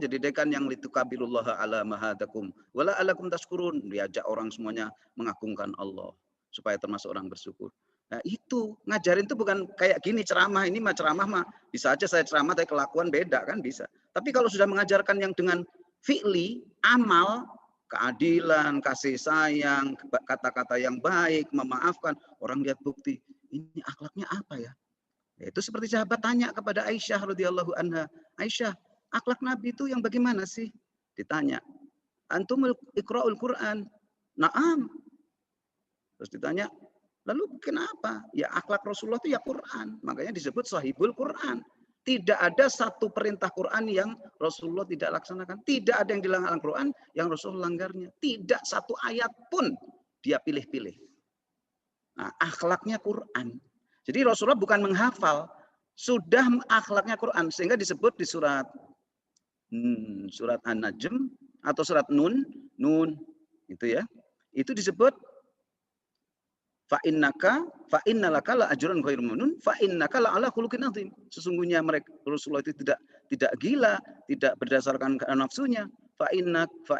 yang litukabirullah ala mahadakum wala alakum tashkurun, diajak orang semuanya mengagungkan Allah supaya termasuk orang bersyukur. Nah, itu ngajarin itu bukan kayak gini ceramah, ini mah ceramah mah bisa aja saya ceramah tapi kelakuan beda kan bisa. Tapi kalau sudah mengajarkan yang dengan fi'li, amal, keadilan, kasih sayang, kata-kata yang baik, memaafkan, orang lihat bukti, ini akhlaknya apa ya? Itu seperti sahabat tanya kepada Aisyah radhiyallahu anha, Aisyah, akhlak Nabi itu yang bagaimana sih? Ditanya, antum iqra'ul Quran? Naam. Terus ditanya, lalu kenapa? Ya akhlak Rasulullah itu ya Quran. Makanya disebut sahibul Quran. Tidak ada satu perintah Quran yang Rasulullah tidak laksanakan. Tidak ada yang dilanggar Quran yang Rasulullah langgarnya. Tidak satu ayat pun dia pilih-pilih. Nah, akhlaknya Quran. Jadi Rasulullah bukan menghafal, sudah akhlaknya Quran, sehingga disebut di surat An-Najm atau surat Nun itu ya. Itu disebut fa innalaka la ajran ghairu mamnun fa innaka la ala khuluqin azim. Sesungguhnya mereka Rasulullah itu tidak gila, tidak berdasarkan nafsunya. Fa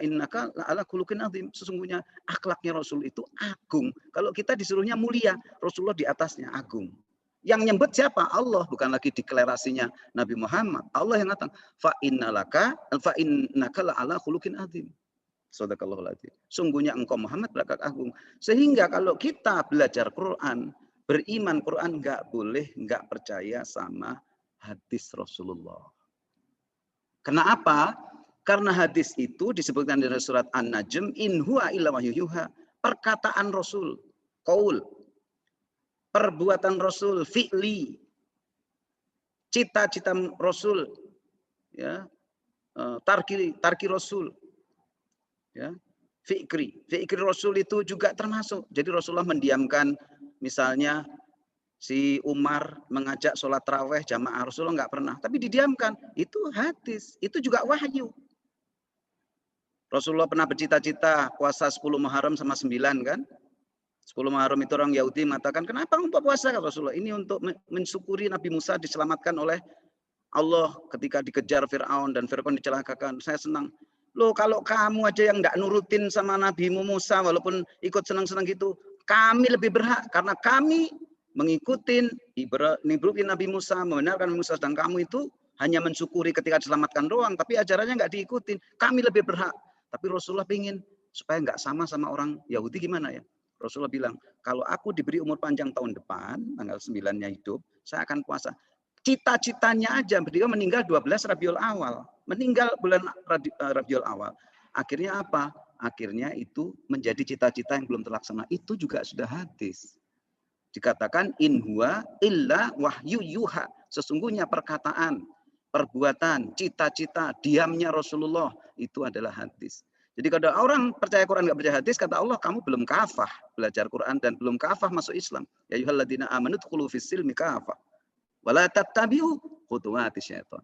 innaka la ala khuluqin azim. Sesungguhnya akhlaknya Rasul itu agung. Kalau kita disuruhnya mulia, Rasulullah di atasnya agung. Yang nyebut siapa? Allah, bukan lagi deklarasinya Nabi Muhammad. Allah yang ngatakan fa innaka la ala khuluqin azim. Shadaqallahul adzim. Sungguhnya engkau Muhammad berangkat agung. Sehingga kalau kita belajar Quran, beriman Quran, nggak percaya sama hadis Rasulullah. Kenapa? Karena hadis itu disebutkan di surat An-Najm, in huwa illa wahyu yuha. Perkataan Rasul, qaul, perbuatan Rasul, fi'li, cita-cita Rasul, ya, tarki Rasul. Ya, fikri Rasul itu juga termasuk. Jadi Rasulullah mendiamkan, misalnya si Umar mengajak sholat taraweh jamaah, Rasulullah nggak pernah, tapi didiamkan. Itu hadis, itu juga wahyu. Rasulullah pernah bercita-cita puasa 10 Muharram sama 9 kan? 10 Muharram itu orang Yahudi mengatakan, kenapa engkau puasa Rasulullah? Ini untuk mensyukuri Nabi Musa diselamatkan oleh Allah ketika dikejar Fir'aun dan Fir'aun dicelakakan. Saya senang. Loh, kalau kamu aja yang enggak nurutin sama Nabi Musa walaupun ikut senang-senang gitu, kami lebih berhak karena kami mengikuti Nabi Musa, membenarkan Nabi Musa, dan kamu itu hanya mensyukuri ketika diselamatkan doang, tapi ajarannya enggak diikutin. Kami lebih berhak. Tapi Rasulullah ingin supaya enggak sama orang Yahudi, gimana ya? Rasulullah bilang, kalau aku diberi umur panjang tahun depan, tanggal 9-nya hidup, saya akan puasa. Cita-citanya aja, beliau meninggal 12 Rabiul Awal. Meninggal bulan Rabiul Awal. Akhirnya apa? Akhirnya itu menjadi cita-cita yang belum terlaksana. Itu juga sudah hadis. Dikatakan in huwa illa wahyu yuha. Sesungguhnya perkataan, perbuatan, cita-cita, diamnya Rasulullah itu adalah hadis. Jadi kalau orang percaya Quran nggak percaya hadis, kata Allah, kamu belum kafah belajar Quran dan belum kafah masuk Islam. Ya ayyuhalladzina amanu dkhulu fis silmi kafah. Wala tattabi'u khutuwati syaitan.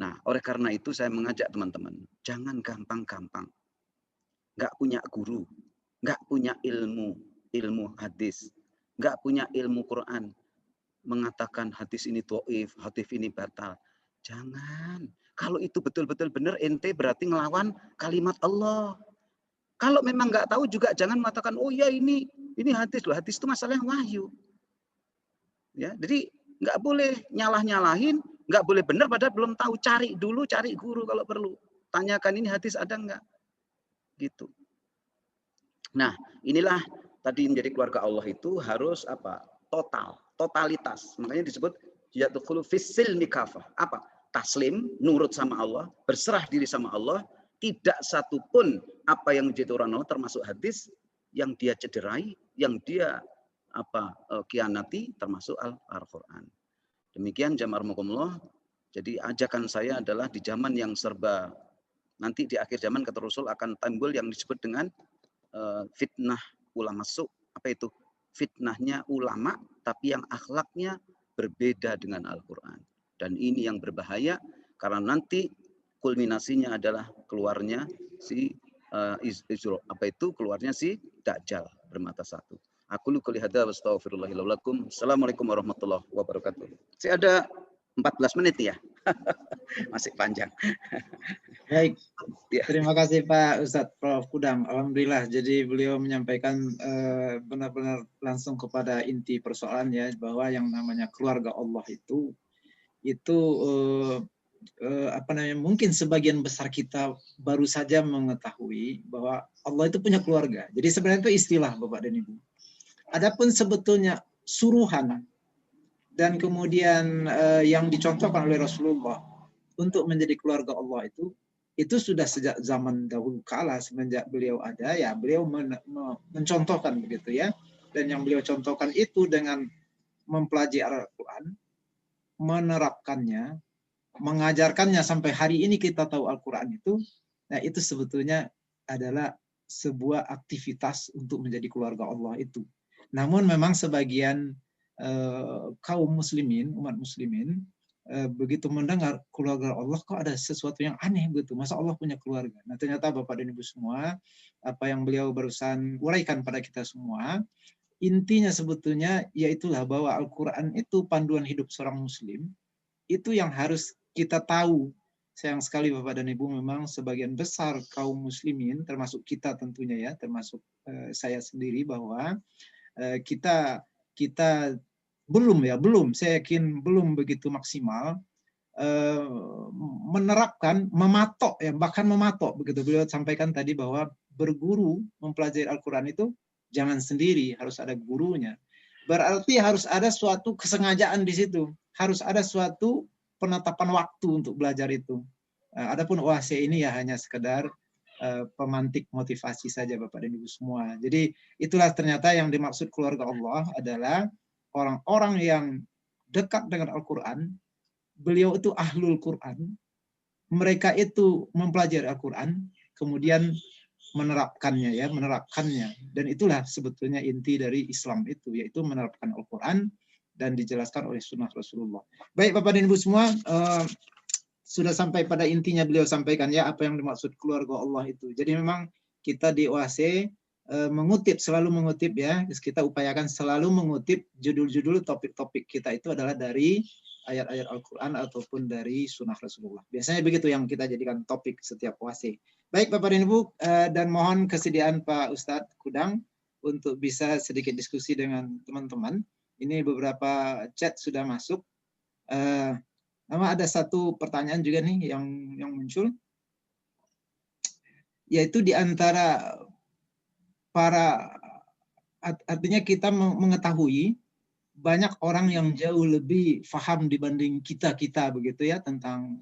Nah, oleh karena itu saya mengajak teman-teman, jangan gampang-gampang. Nggak punya guru, nggak punya ilmu hadis, nggak punya ilmu Quran, mengatakan hadis ini dhaif, hadis ini batal. Jangan. Kalau itu betul-betul benar, ente berarti ngelawan kalimat Allah. Kalau memang nggak tahu juga jangan mengatakan, oh ya ini hadis loh, hadis itu masalah yang wahyu. Ya, jadi nggak boleh nyalah-nyalahin, nggak boleh benar padahal belum tahu. Cari dulu, cari guru kalau perlu. Tanyakan ini hadis ada nggak? Gitu. Nah, inilah tadi menjadi keluarga Allah itu harus apa? Totalitas. Makanya disebut yadkhulu fis silmi kafah. Apa? Taslim, nurut sama Allah, berserah diri sama Allah, tidak satupun apa yang menjadi orang Allah termasuk hadis yang dia cederai, yang dia kianati, termasuk Al-Quran. Demikian jamaah rahimakumullah. Jadi ajakan saya adalah di zaman yang serba, nanti di akhir zaman kata Rasul akan timbul yang disebut dengan fitnah ulama su. Apa itu? Fitnahnya ulama tapi yang akhlaknya berbeda dengan Al-Quran. Dan ini yang berbahaya karena nanti kulminasinya adalah keluarnya si keluarnya si Dajjal bermata satu. Aku lu qouli hadza wa astaghfirullahi lakum. Assalamualaikum warahmatullahi wabarakatuh. Saya ada 14 menit ya. Masih panjang. Baik. Terima kasih Pak Ustadz Prof. Kudam. Alhamdulillah. Jadi beliau menyampaikan benar-benar langsung kepada inti persoalan ya, bahwa yang namanya keluarga Allah itu mungkin sebagian besar kita baru saja mengetahui bahwa Allah itu punya keluarga. Jadi sebenarnya itu istilah Bapak dan Ibu. Adapun sebetulnya suruhan dan kemudian yang dicontohkan oleh Rasulullah untuk menjadi keluarga Allah itu sudah sejak zaman dahulu kala, semenjak beliau ada ya, beliau mencontohkan begitu ya. Dan yang beliau contohkan itu dengan mempelajari Al-Quran, menerapkannya, mengajarkannya sampai hari ini kita tahu Al-Quran itu, nah itu sebetulnya adalah sebuah aktivitas untuk menjadi keluarga Allah itu. Namun memang sebagian kaum muslimin, umat muslimin, begitu mendengar keluarga Allah kok ada sesuatu yang aneh begitu. Masa Allah punya keluarga? Nah ternyata Bapak dan Ibu semua, apa yang beliau barusan uraikan pada kita semua, intinya sebetulnya yaitulah bahwa Al-Quran itu panduan hidup seorang muslim, itu yang harus kita tahu. Sayang sekali Bapak dan Ibu, memang sebagian besar kaum muslimin, termasuk kita tentunya ya, termasuk saya sendiri, bahwa kita belum, saya yakin belum begitu maksimal menerapkan, mematok ya, bahkan mematok begitu. Beliau sampaikan tadi bahwa berguru mempelajari Al-Quran itu jangan sendiri, harus ada gurunya. Berarti harus ada suatu kesengajaan di situ, harus ada suatu penetapan waktu untuk belajar itu. Adapun OAC ini ya hanya sekedar pemantik motivasi saja Bapak dan Ibu semua. Jadi itulah ternyata yang dimaksud keluarga Allah adalah orang-orang yang dekat dengan Al-Quran. Beliau itu ahlul Quran. Mereka itu mempelajari Al-Quran, kemudian menerapkannya. Dan itulah sebetulnya inti dari Islam itu, yaitu menerapkan Al-Quran dan dijelaskan oleh sunnah Rasulullah. Baik Bapak dan Ibu semua, sudah sampai pada intinya beliau sampaikan ya apa yang dimaksud keluarga Allah itu. Jadi memang kita di OAC selalu mengutip ya, kita upayakan selalu mengutip judul-judul topik-topik kita itu adalah dari ayat-ayat Al-Quran ataupun dari sunnah Rasulullah. Biasanya begitu yang kita jadikan topik setiap OAC. Baik Bapak dan Ibu, dan mohon kesediaan Pak Ustadz Kudang untuk bisa sedikit diskusi dengan teman-teman. Ini beberapa chat sudah masuk. Nama ada satu pertanyaan juga nih yang muncul, yaitu di antara artinya kita mengetahui banyak orang yang jauh lebih paham dibanding kita begitu ya tentang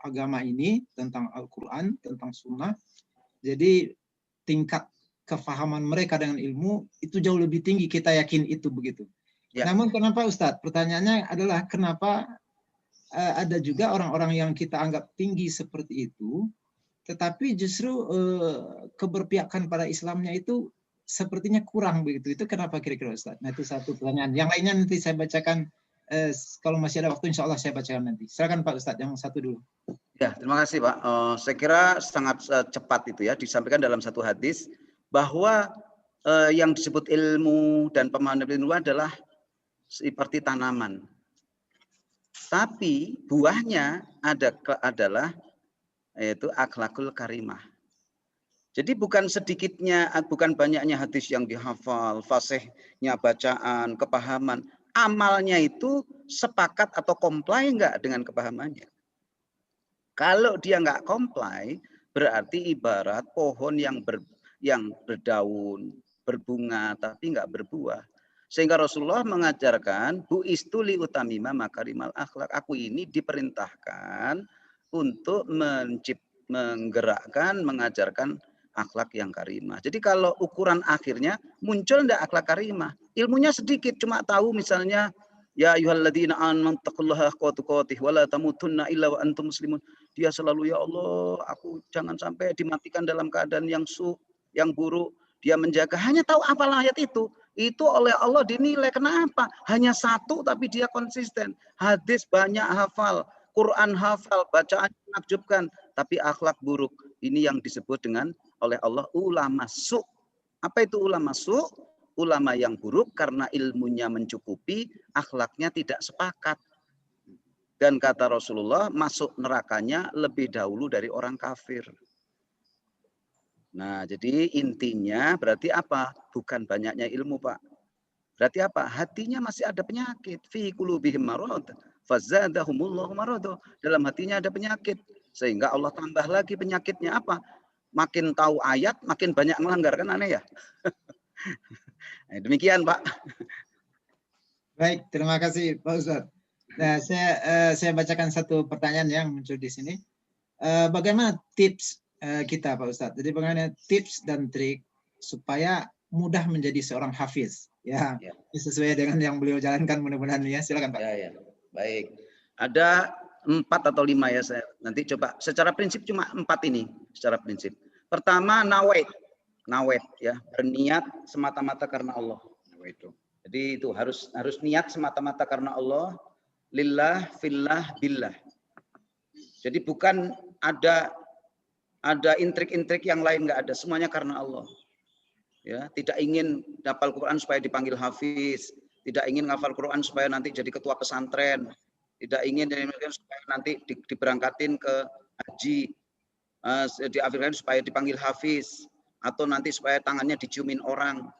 agama ini, tentang Al-Quran, tentang Sunnah. Jadi tingkat kefahaman mereka dengan ilmu itu jauh lebih tinggi, kita yakin itu begitu. Ya. Namun kenapa Ustadz? Pertanyaannya adalah kenapa ada juga orang-orang yang kita anggap tinggi seperti itu, tetapi justru keberpihakan pada Islamnya itu sepertinya kurang begitu. Itu kenapa kira-kira Ustaz? Nah itu satu pertanyaan. Yang lainnya nanti saya bacakan, kalau masih ada waktu insya Allah saya bacakan nanti. Silakan Pak Ustaz, yang satu dulu. Ya, terima kasih Pak. Saya kira sangat cepat itu ya, disampaikan dalam satu hadis bahwa yang disebut ilmu dan pemahaman ilmu adalah seperti tanaman. Tapi buahnya adalah yaitu akhlakul karimah. Jadi bukan banyaknya hadis yang dihafal, fasihnya bacaan, kepahaman. Amalnya itu sepakat atau comply enggak dengan kepahamannya. Kalau dia enggak comply, berarti ibarat pohon yang berdaun, berbunga, tapi enggak berbuah. Sehingga Rasulullah mengajarkan, bu'istu li utamima makarimal akhlak. Aku ini diperintahkan untuk menggerakkan, mengajarkan akhlak yang karimah. Jadi kalau ukuran akhirnya muncul enggak akhlak karimah, ilmunya sedikit, cuma tahu misalnya ya ayyuhalladzina amanu taqullaha haqqa tuqatih wa la tamutunna illa wa antum muslimun. Dia selalu ya Allah, aku jangan sampai dimatikan dalam keadaan yang buruk. Dia menjaga, hanya tahu hafal ayat itu oleh Allah dinilai. Kenapa? Hanya satu tapi dia konsisten. Hadis banyak hafal, Quran hafal, bacaan menakjubkan, tapi akhlak buruk. Ini yang disebut dengan oleh Allah ulama su'. Apa itu ulama su'? Ulama yang buruk karena ilmunya mencukupi, akhlaknya tidak sepakat. Dan kata Rasulullah, masuk nerakanya lebih dahulu dari orang kafir. Nah, jadi intinya berarti apa? Bukan banyaknya ilmu, Pak. Berarti apa? Hatinya masih ada penyakit. Fi qulubihim marad, fazadahumullahu marad. Dalam hatinya ada penyakit. Sehingga Allah tambah lagi penyakitnya apa? Makin tahu ayat, makin banyak melanggar, kan aneh ya? Nah, demikian Pak. Baik, terima kasih Pak Ustadz. Nah, saya bacakan satu pertanyaan yang muncul di sini. Bagaimana tips kita Pak Ustadz? Jadi bagaimana tips dan trik supaya mudah menjadi seorang hafiz? Ya, sesuai dengan yang beliau jalankan mudah-mudahan ya. Silakan Pak. Ya. Baik. Ada 4 atau 5 ya, saya nanti coba. Secara prinsip cuma 4 ini, secara prinsip. Pertama, nawait ya, berniat semata-mata karena Allah. Itu. Jadi itu harus niat semata-mata karena Allah, lillah, fillah, billah. Jadi bukan ada intrik-intrik yang lain, nggak ada, semuanya karena Allah. Ya, tidak ingin hafal Quran supaya dipanggil hafiz, tidak ingin hafal Quran supaya nanti jadi ketua pesantren, tidak ingin supaya nanti diberangkatin ke haji, diakhirkan supaya dipanggil hafiz, atau nanti supaya tangannya diciumin orang.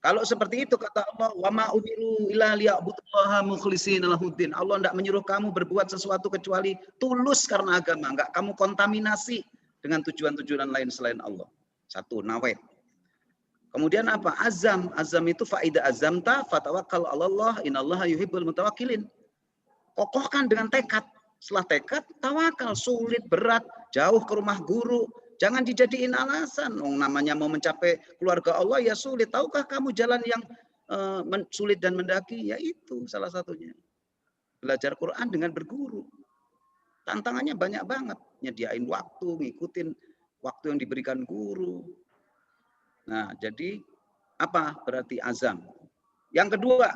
Kalau seperti itu kata Allah, wa ma umiru illa liya'budullaha mukhlishina lahuddin. Allah tidak menyuruh kamu berbuat sesuatu kecuali tulus karena agama, enggak kamu kontaminasi dengan tujuan-tujuan lain selain Allah. Satu, nawait. Kemudian apa? Azam. Azam itu faida azamta fatawakkal 'alallah innallaha yuhibbul mutawakkilin. Kokohkan dengan tekad. Setelah tekad, tawakal. Sulit, berat, jauh ke rumah guru. Jangan dijadiin alasan. Namanya mau mencapai keluarga Allah ya sulit. Tahukah kamu jalan yang sulit dan mendaki? Ya itu salah satunya. Belajar Quran dengan berguru. Tantangannya banyak banget. Nyediain waktu, ngikutin waktu yang diberikan guru. Nah, jadi apa berarti azam? Yang kedua,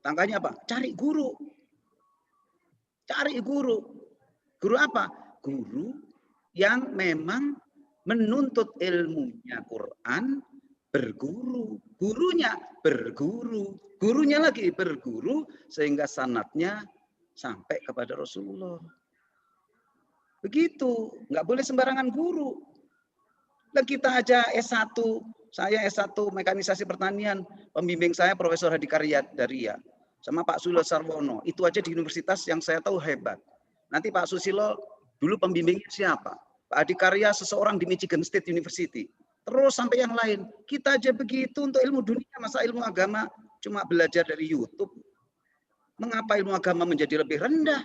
tantangannya apa? Cari guru. Cari guru. Guru apa? Guru yang memang menuntut ilmunya Quran, berguru. Gurunya berguru. Gurunya lagi berguru sehingga sanadnya sampai kepada Rasulullah. Begitu. Nggak boleh sembarangan guru. Dan kita aja S1. Saya S1 mekanisasi pertanian. Pembimbing saya Profesor Hadi Karya Daria. Sama Pak Susilo Sarwono. Itu aja di universitas yang saya tahu hebat. Nanti Pak Susilo dulu pembimbingnya siapa? Pak Hadi Karya seseorang di Michigan State University. Terus sampai yang lain. Kita aja begitu untuk ilmu dunia. Masa ilmu agama cuma belajar dari YouTube. Mengapa ilmu agama menjadi lebih rendah?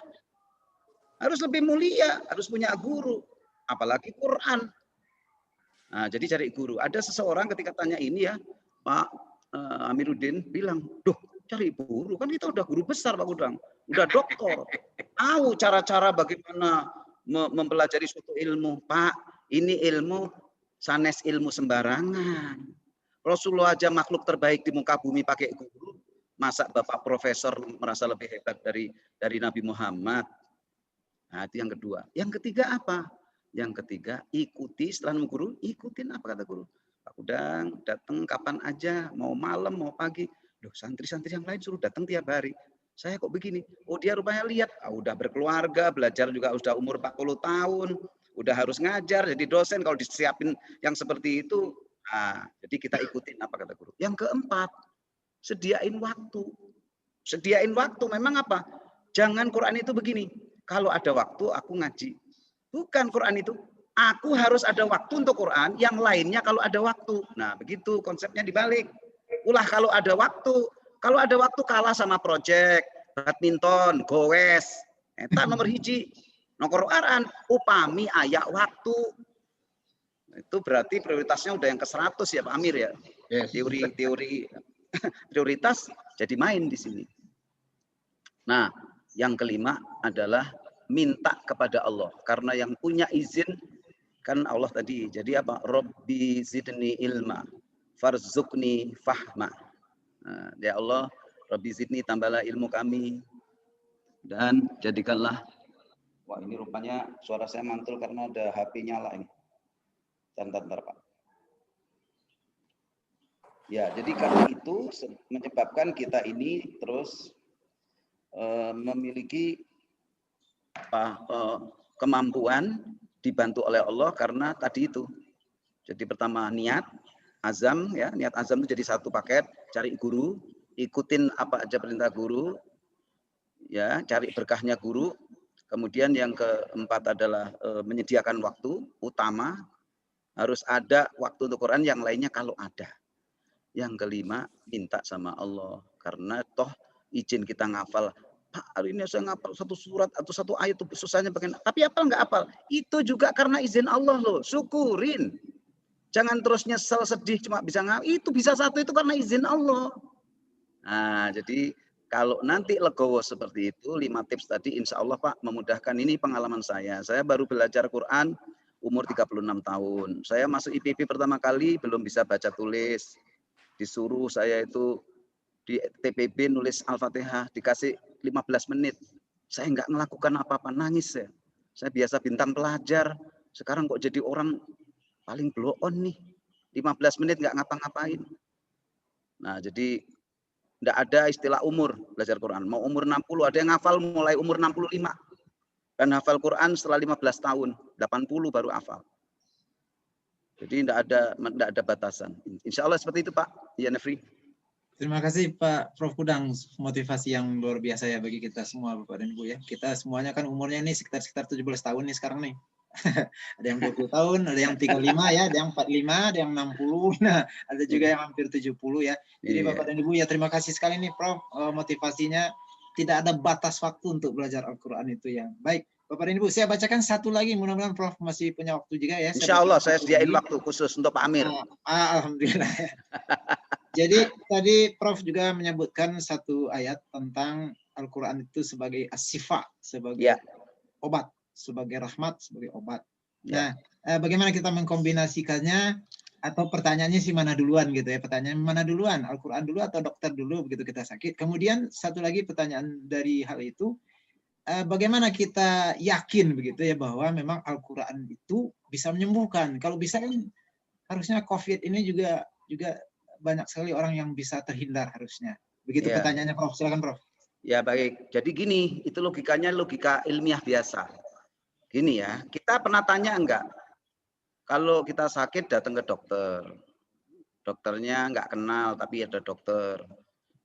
Harus lebih mulia. Harus punya guru. Apalagi Quran. Nah, jadi cari guru. Ada seseorang ketika tanya ini ya, Pak Amiruddin bilang, duh cari guru. Kan kita udah guru besar Pak Gudang. Udah doktor. Tahu cara-cara bagaimana mempelajari suatu ilmu. Pak, ini ilmu sanes ilmu sembarangan. Rasulullah aja makhluk terbaik di muka bumi pakai guru. Masa Bapak Profesor merasa lebih hebat dari Nabi Muhammad? Nah, itu yang kedua. Yang ketiga apa? Yang ketiga, ikuti setelah nemu guru, ikutin apa kata guru. Pak Gudang, datang kapan aja, mau malam, mau pagi. Loh, santri-santri yang lain suruh datang tiap hari. Saya kok begini? Oh, dia rupanya lihat, udah berkeluarga, belajar juga udah umur 40 tahun, udah harus ngajar, jadi dosen kalau disiapin yang seperti itu. Nah, jadi kita ikutin apa kata guru. Yang keempat, sediain waktu. Sediain waktu, memang apa? Jangan Quran itu begini, kalau ada waktu aku ngaji. Bukan Quran itu, aku harus ada waktu untuk Quran, yang lainnya kalau ada waktu. Nah, begitu konsepnya dibalik. Ulah kalau ada waktu kalah sama project, badminton, goes, eta nomor hiji. No Quran upami ayak waktu. Itu berarti prioritasnya udah yang ke-100 ya Pak Amir ya. Yes. Teori prioritas jadi main di sini. Nah, yang kelima adalah minta kepada Allah. Karena yang punya izin kan Allah tadi. Jadi apa? Rabbi zidni ilma, farzukni fahma. Nah, ya Allah, Rabbi zidni tambahlah ilmu kami dan jadikanlah. Wah, ini rupanya suara saya mantul karena ada HP nyala ini. Bentar Pak. Ya, jadi karena itu menyebabkan kita ini terus memiliki kemampuan dibantu oleh Allah karena tadi itu. Jadi pertama niat, azam ya, niat azam itu jadi satu paket, cari guru, ikutin apa aja perintah guru, ya, cari berkahnya guru. Kemudian yang keempat adalah menyediakan waktu utama, harus ada waktu untuk Quran, yang lainnya kalau ada. Yang kelima, minta sama Allah karena toh izin kita ngafal. Pak, hari ini saya ngapal satu surat atau satu ayat itu susahnya bagian. Tapi apal nggak apal? Itu juga karena izin Allah loh. Syukurin. Jangan terus nyesel sedih cuma bisa ngapal. Itu bisa satu itu karena izin Allah. Nah, jadi Kalau nanti legowo seperti itu, 5 tips tadi insya Allah Pak memudahkan. Ini pengalaman saya. Saya baru belajar Quran umur 36 tahun. Saya masuk IPB pertama kali belum bisa baca tulis. Disuruh saya itu di TPB nulis Al-Fatihah, dikasih 15 menit. Saya nggak melakukan apa-apa, nangis saya. Saya biasa bintang pelajar, sekarang kok jadi orang paling blow on nih. 15 menit nggak ngapa-ngapain. Nah, jadi tidak ada istilah umur belajar Quran. Mau umur 60, ada yang hafal mulai umur 65. Dan hafal Quran setelah 15 tahun, 80 baru hafal. Jadi tidak ada batasan. Insya Allah seperti itu Pak. Ya Nefri. Terima kasih Pak Prof Kudang, motivasi yang luar biasa ya bagi kita semua Bapak dan Ibu ya. Kita semuanya kan umurnya nih sekitar 17 tahun nih sekarang nih. Ada yang 20 tahun, ada yang 35 ya, ada yang 45, ada yang 60, nah ada juga yang hampir 70 ya. Jadi Bapak dan Ibu ya terima kasih sekali nih Prof, motivasinya tidak ada batas waktu untuk belajar Al-Quran itu ya. Baik, Bapak dan Ibu saya bacakan satu lagi, mudah-mudahan Prof masih punya waktu juga ya. Insya Allah saya sediain waktu khusus untuk Pak Amir. Alhamdulillah ya. Jadi tadi Prof juga menyebutkan satu ayat tentang Al-Quran itu sebagai as-sifa, sebagai obat, sebagai rahmat, sebagai obat. Nah, bagaimana kita mengkombinasikannya? Atau pertanyaannya sih mana duluan gitu ya? Pertanyaan mana duluan? Al-Quran dulu atau dokter dulu begitu kita sakit? Kemudian satu lagi pertanyaan dari hal itu, bagaimana kita yakin begitu ya bahwa memang Al-Quran itu bisa menyembuhkan? Kalau bisa kan harusnya COVID ini juga banyak sekali orang yang bisa terhindar harusnya. Begitu pertanyaannya Prof. Silakan Prof. Ya baik. Jadi gini, itu logikanya logika ilmiah biasa. Gini ya, kita pernah tanya enggak? Kalau kita sakit datang ke dokter. Dokternya enggak kenal tapi ada dokter.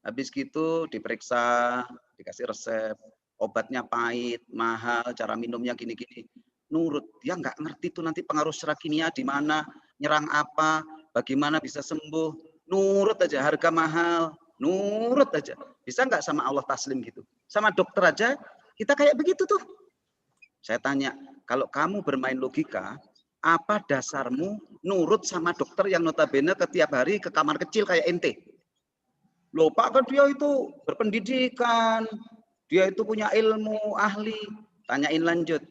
Habis gitu diperiksa, dikasih resep, obatnya pahit, mahal, cara minumnya gini-gini. Nurut, dia enggak ngerti tuh nanti pengaruh secara kimia di mana, nyerang apa, bagaimana bisa sembuh. Nurut aja, harga mahal, nurut aja. Bisa enggak sama Allah taslim gitu? Sama dokter aja kita kayak begitu tuh. Saya tanya, kalau kamu bermain logika, apa dasarmu nurut sama dokter yang notabene setiap hari ke kamar kecil kayak ente? Loh Pak, kan dia itu berpendidikan, dia itu punya ilmu, ahli. Tanyain lanjut,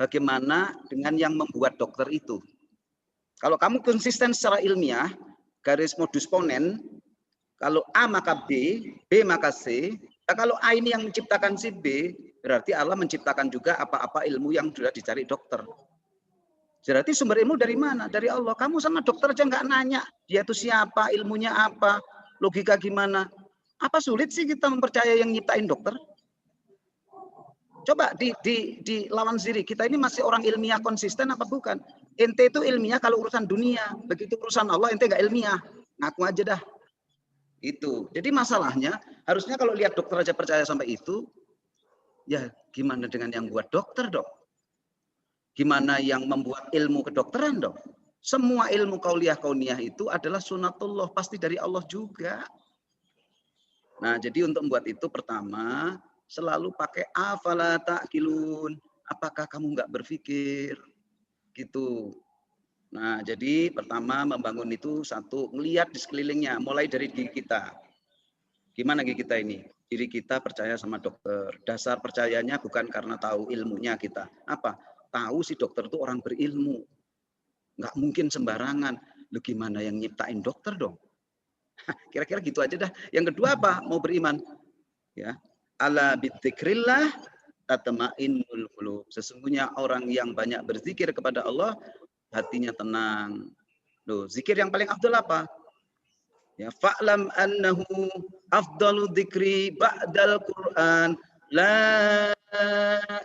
bagaimana dengan yang membuat dokter itu? Kalau kamu konsisten secara ilmiah, garis modus ponen, kalau A maka B, B maka C, nah kalau A ini yang menciptakan si B, berarti Allah menciptakan juga apa-apa ilmu yang sudah dicari dokter. Berarti sumber ilmu dari mana? Dari Allah. Kamu sama dokter aja nggak nanya, dia itu siapa, ilmunya apa, logika gimana. Apa sulit sih kita mempercayai yang nyiptain dokter? Coba dilawan sendiri. Kita ini masih orang ilmiah konsisten apa bukan? Ente itu ilmiah kalau urusan dunia. Begitu urusan Allah ente nggak ilmiah. Ngaku aja dah. Itu. Jadi masalahnya harusnya kalau lihat dokter aja percaya sampai itu, ya gimana dengan yang buat dokter dong? Gimana yang membuat ilmu kedokteran dong? Semua ilmu kauliyah kauniyah itu adalah sunatullah, pasti dari Allah juga. Nah, jadi untuk membuat itu pertama selalu pakai afala ta'qilun. Apakah kamu nggak berpikir? Gitu. Nah, jadi pertama membangun itu satu, melihat di sekelilingnya, mulai dari diri kita. Gimana gigi kita ini? Diri kita percaya sama dokter. Dasar percayanya bukan karena tahu ilmunya kita. Apa? Tahu si dokter itu orang berilmu. Nggak mungkin sembarangan. Lu gimana yang nyiptain dokter dong? Kira-kira gitu aja dah. Yang kedua apa? Mau beriman. Ya. Ala bidzikrillah tatma'innul qulub. Sesungguhnya orang yang banyak berzikir kepada Allah, hatinya tenang. Loh, zikir yang paling afdal apa? Ya, fa'lam annahu afdalu dzikri ba'dal Qur'an la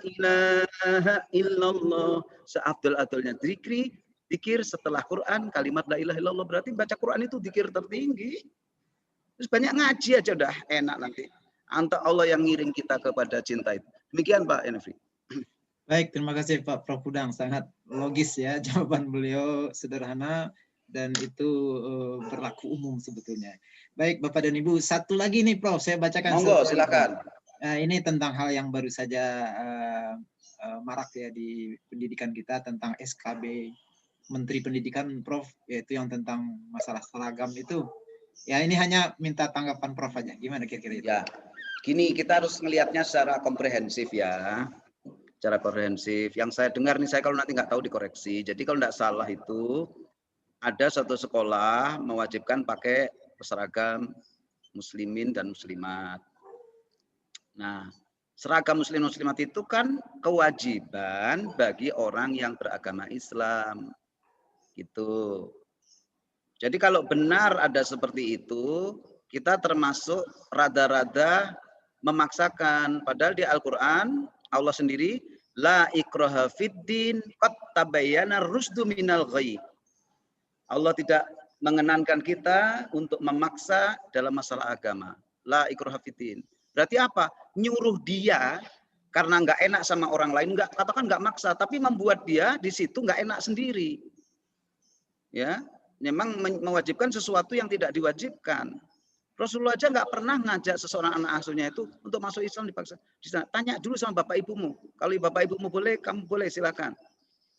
ilaha illallah. Seafdal-afdalnya zikir setelah Quran, kalimat la ilaha illallah, berarti baca Quran itu zikir tertinggi. Terus banyak ngaji aja udah enak nanti. Antara Allah yang ngiring kita kepada cinta itu. Demikian Pak Enfi. Baik, terima kasih Pak Prof Kudang. Sangat logis ya jawaban beliau, sederhana dan itu berlaku umum sebetulnya. Baik Bapak dan Ibu, satu lagi nih Prof, saya bacakan. Monggo, silakan. Ini tentang hal yang baru saja marak ya di pendidikan kita, tentang SKB Menteri Pendidikan Prof, yaitu yang tentang masalah seragam itu. Ya ini hanya minta tanggapan Prof aja. Gimana kira-kira itu? Ya. Gini, kita harus melihatnya secara komprehensif ya. Secara komprehensif. Yang saya dengar nih, saya kalau nanti nggak tahu dikoreksi. Jadi kalau nggak salah itu ada satu sekolah mewajibkan pakai seragam muslimin dan muslimat. Nah, seragam muslim muslimat itu kan kewajiban bagi orang yang beragama Islam. Gitu. Jadi kalau benar ada seperti itu, kita termasuk rada-rada memaksakan. Padahal di Al-Quran Allah sendiri la ikraha fiddin qad tabayyana rusdu minal ghayy. Allah tidak mengenankan kita untuk memaksa dalam masalah agama. La ikraha fiddin. Berarti apa? Nyuruh dia karena nggak enak sama orang lain, nggak katakan nggak maksa, tapi membuat dia di situ nggak enak sendiri. Ya, memang mewajibkan sesuatu yang tidak diwajibkan. Rasulullah aja nggak pernah ngajak seseorang anak asuhnya itu untuk masuk Islam dipaksa. Tanya dulu sama bapak ibumu. Kalau bapak ibumu boleh, kamu boleh, silakan.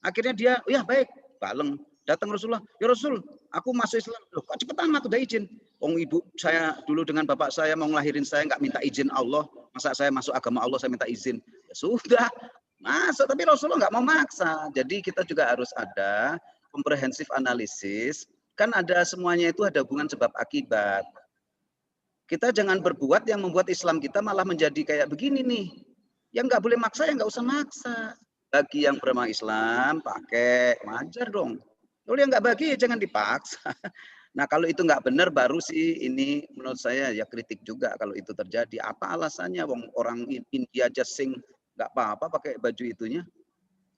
Akhirnya dia, ya baik, baleng. Datang Rasulullah, ya Rasul, aku masuk Islam. Loh, kok cepet amat udah izin? Ibu saya dulu dengan bapak saya mau ngelahirin saya nggak minta izin Allah. Masa saya masuk agama Allah saya minta izin? Ya sudah, masuk. Tapi Rasulullah nggak mau maksa. Jadi kita juga harus ada komprehensif analisis. Kan ada semuanya itu ada hubungan sebab akibat. Kita jangan berbuat yang membuat Islam kita malah menjadi kayak begini nih. Yang nggak boleh maksa, ya nggak usah maksa. Bagi yang beragama Islam, pakai, wajar dong. Kalau yang nggak bagi, ya jangan dipaksa. Nah kalau itu nggak benar, baru sih ini menurut saya ya kritik juga kalau itu terjadi. Apa alasannya? Orang India aja sing nggak apa-apa pakai baju itunya.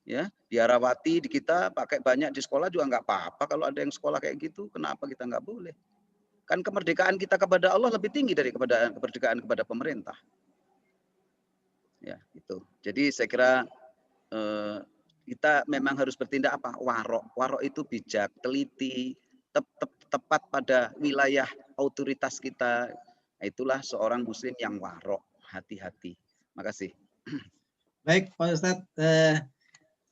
Ya, biarawati di kita pakai banyak di sekolah juga nggak apa-apa. Kalau ada yang sekolah kayak gitu, kenapa kita nggak boleh? Kan kemerdekaan kita kepada Allah lebih tinggi dari kemerdekaan kepada pemerintah. Ya, itu. Jadi saya kira kita memang harus bertindak apa? Warok. Warok itu bijak, teliti, tepat pada wilayah otoritas kita. Itulah seorang muslim yang warok, hati-hati. Makasih. Baik, Pak Ustadz.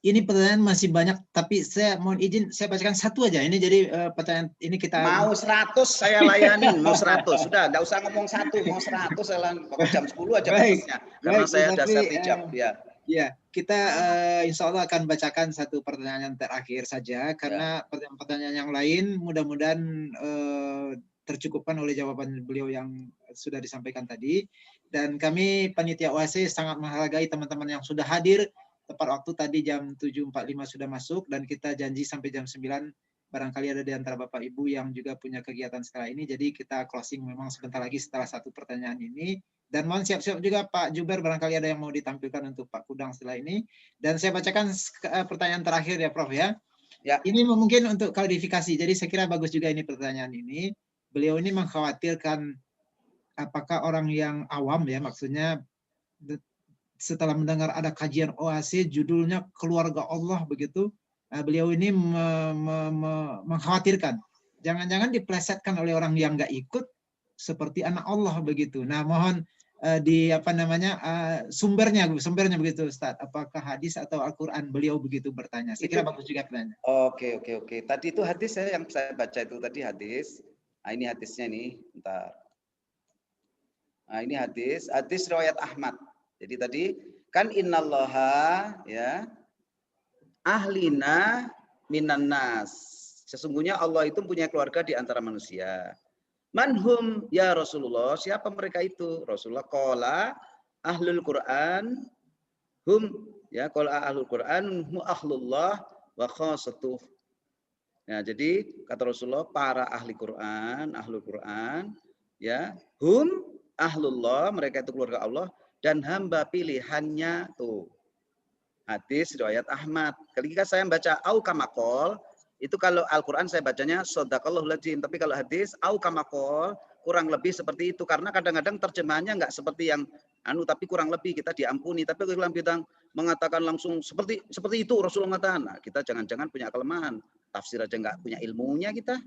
Ini pertanyaan masih banyak, tapi saya mohon izin saya bacakan satu aja. Ini jadi pertanyaan ini kita mau 100 saya layanin, mau 100 sudah, nggak usah ngomong satu, mau 100 saya layanin. Pokoknya jam 10 aja batasnya, karena baik, saya tapi, dasar hijab ya. Ya, kita insya Allah akan bacakan satu pertanyaan yang terakhir saja, karena pertanyaan-pertanyaan yang lain mudah-mudahan tercukupkan oleh jawaban beliau yang sudah disampaikan tadi. Dan kami panitia OAC sangat menghargai teman-teman yang sudah hadir. Tepat waktu tadi jam 7.45 sudah masuk dan kita janji sampai jam 9 barangkali ada di antara Bapak Ibu yang juga punya kegiatan setelah ini. Jadi kita closing memang sebentar lagi setelah satu pertanyaan ini. Dan mohon siap-siap juga Pak Juber barangkali ada yang mau ditampilkan untuk Pak Kudang setelah ini. Dan saya bacakan pertanyaan terakhir ya Prof ya. Ini mungkin untuk klarifikasi. Jadi saya kira bagus juga ini pertanyaan ini. Beliau ini mengkhawatirkan apakah orang yang awam ya maksudnya setelah mendengar ada kajian OAC judulnya keluarga Allah begitu, beliau ini mengkhawatirkan jangan-jangan diplesetkan oleh orang yang nggak ikut seperti anak Allah begitu. Nah mohon di apa namanya sumbernya begitu Ustaz, apakah hadis atau Al-Quran, beliau begitu bertanya. Saya kira bagus juga pertanyaan. Oke. Tadi itu hadis yang saya baca itu tadi hadis. Nah, ini hadisnya nih, bentar. Nah, ini hadis riwayat Ahmad. Jadi tadi kan innallaha ya ahlina minan nas. Sesungguhnya Allah itu punya keluarga di antara manusia. Manhum ya Rasulullah, siapa mereka itu? Rasulullah qala ahlul Quran hum ya qala ahlul Quran hum ahlullah wa khassatuh. Ya, jadi kata Rasulullah para ahli Quran, ahlul Quran ya, hum ahlullah, mereka itu keluarga Allah dan hamba pilihannya tuh. Hadis riwayat Ahmad. Ketika saya baca au kamakol, itu kalau Al-Quran saya bacanya shadaqallahul adzim, tapi kalau hadis au kamakol kurang lebih seperti itu, karena kadang-kadang terjemahannya nggak seperti yang tapi kurang lebih kita diampuni. Tapi kalau kita mengatakan langsung seperti itu Rasulullah mengatakan, nah, kita jangan-jangan punya kelemahan, tafsir aja nggak punya ilmunya kita,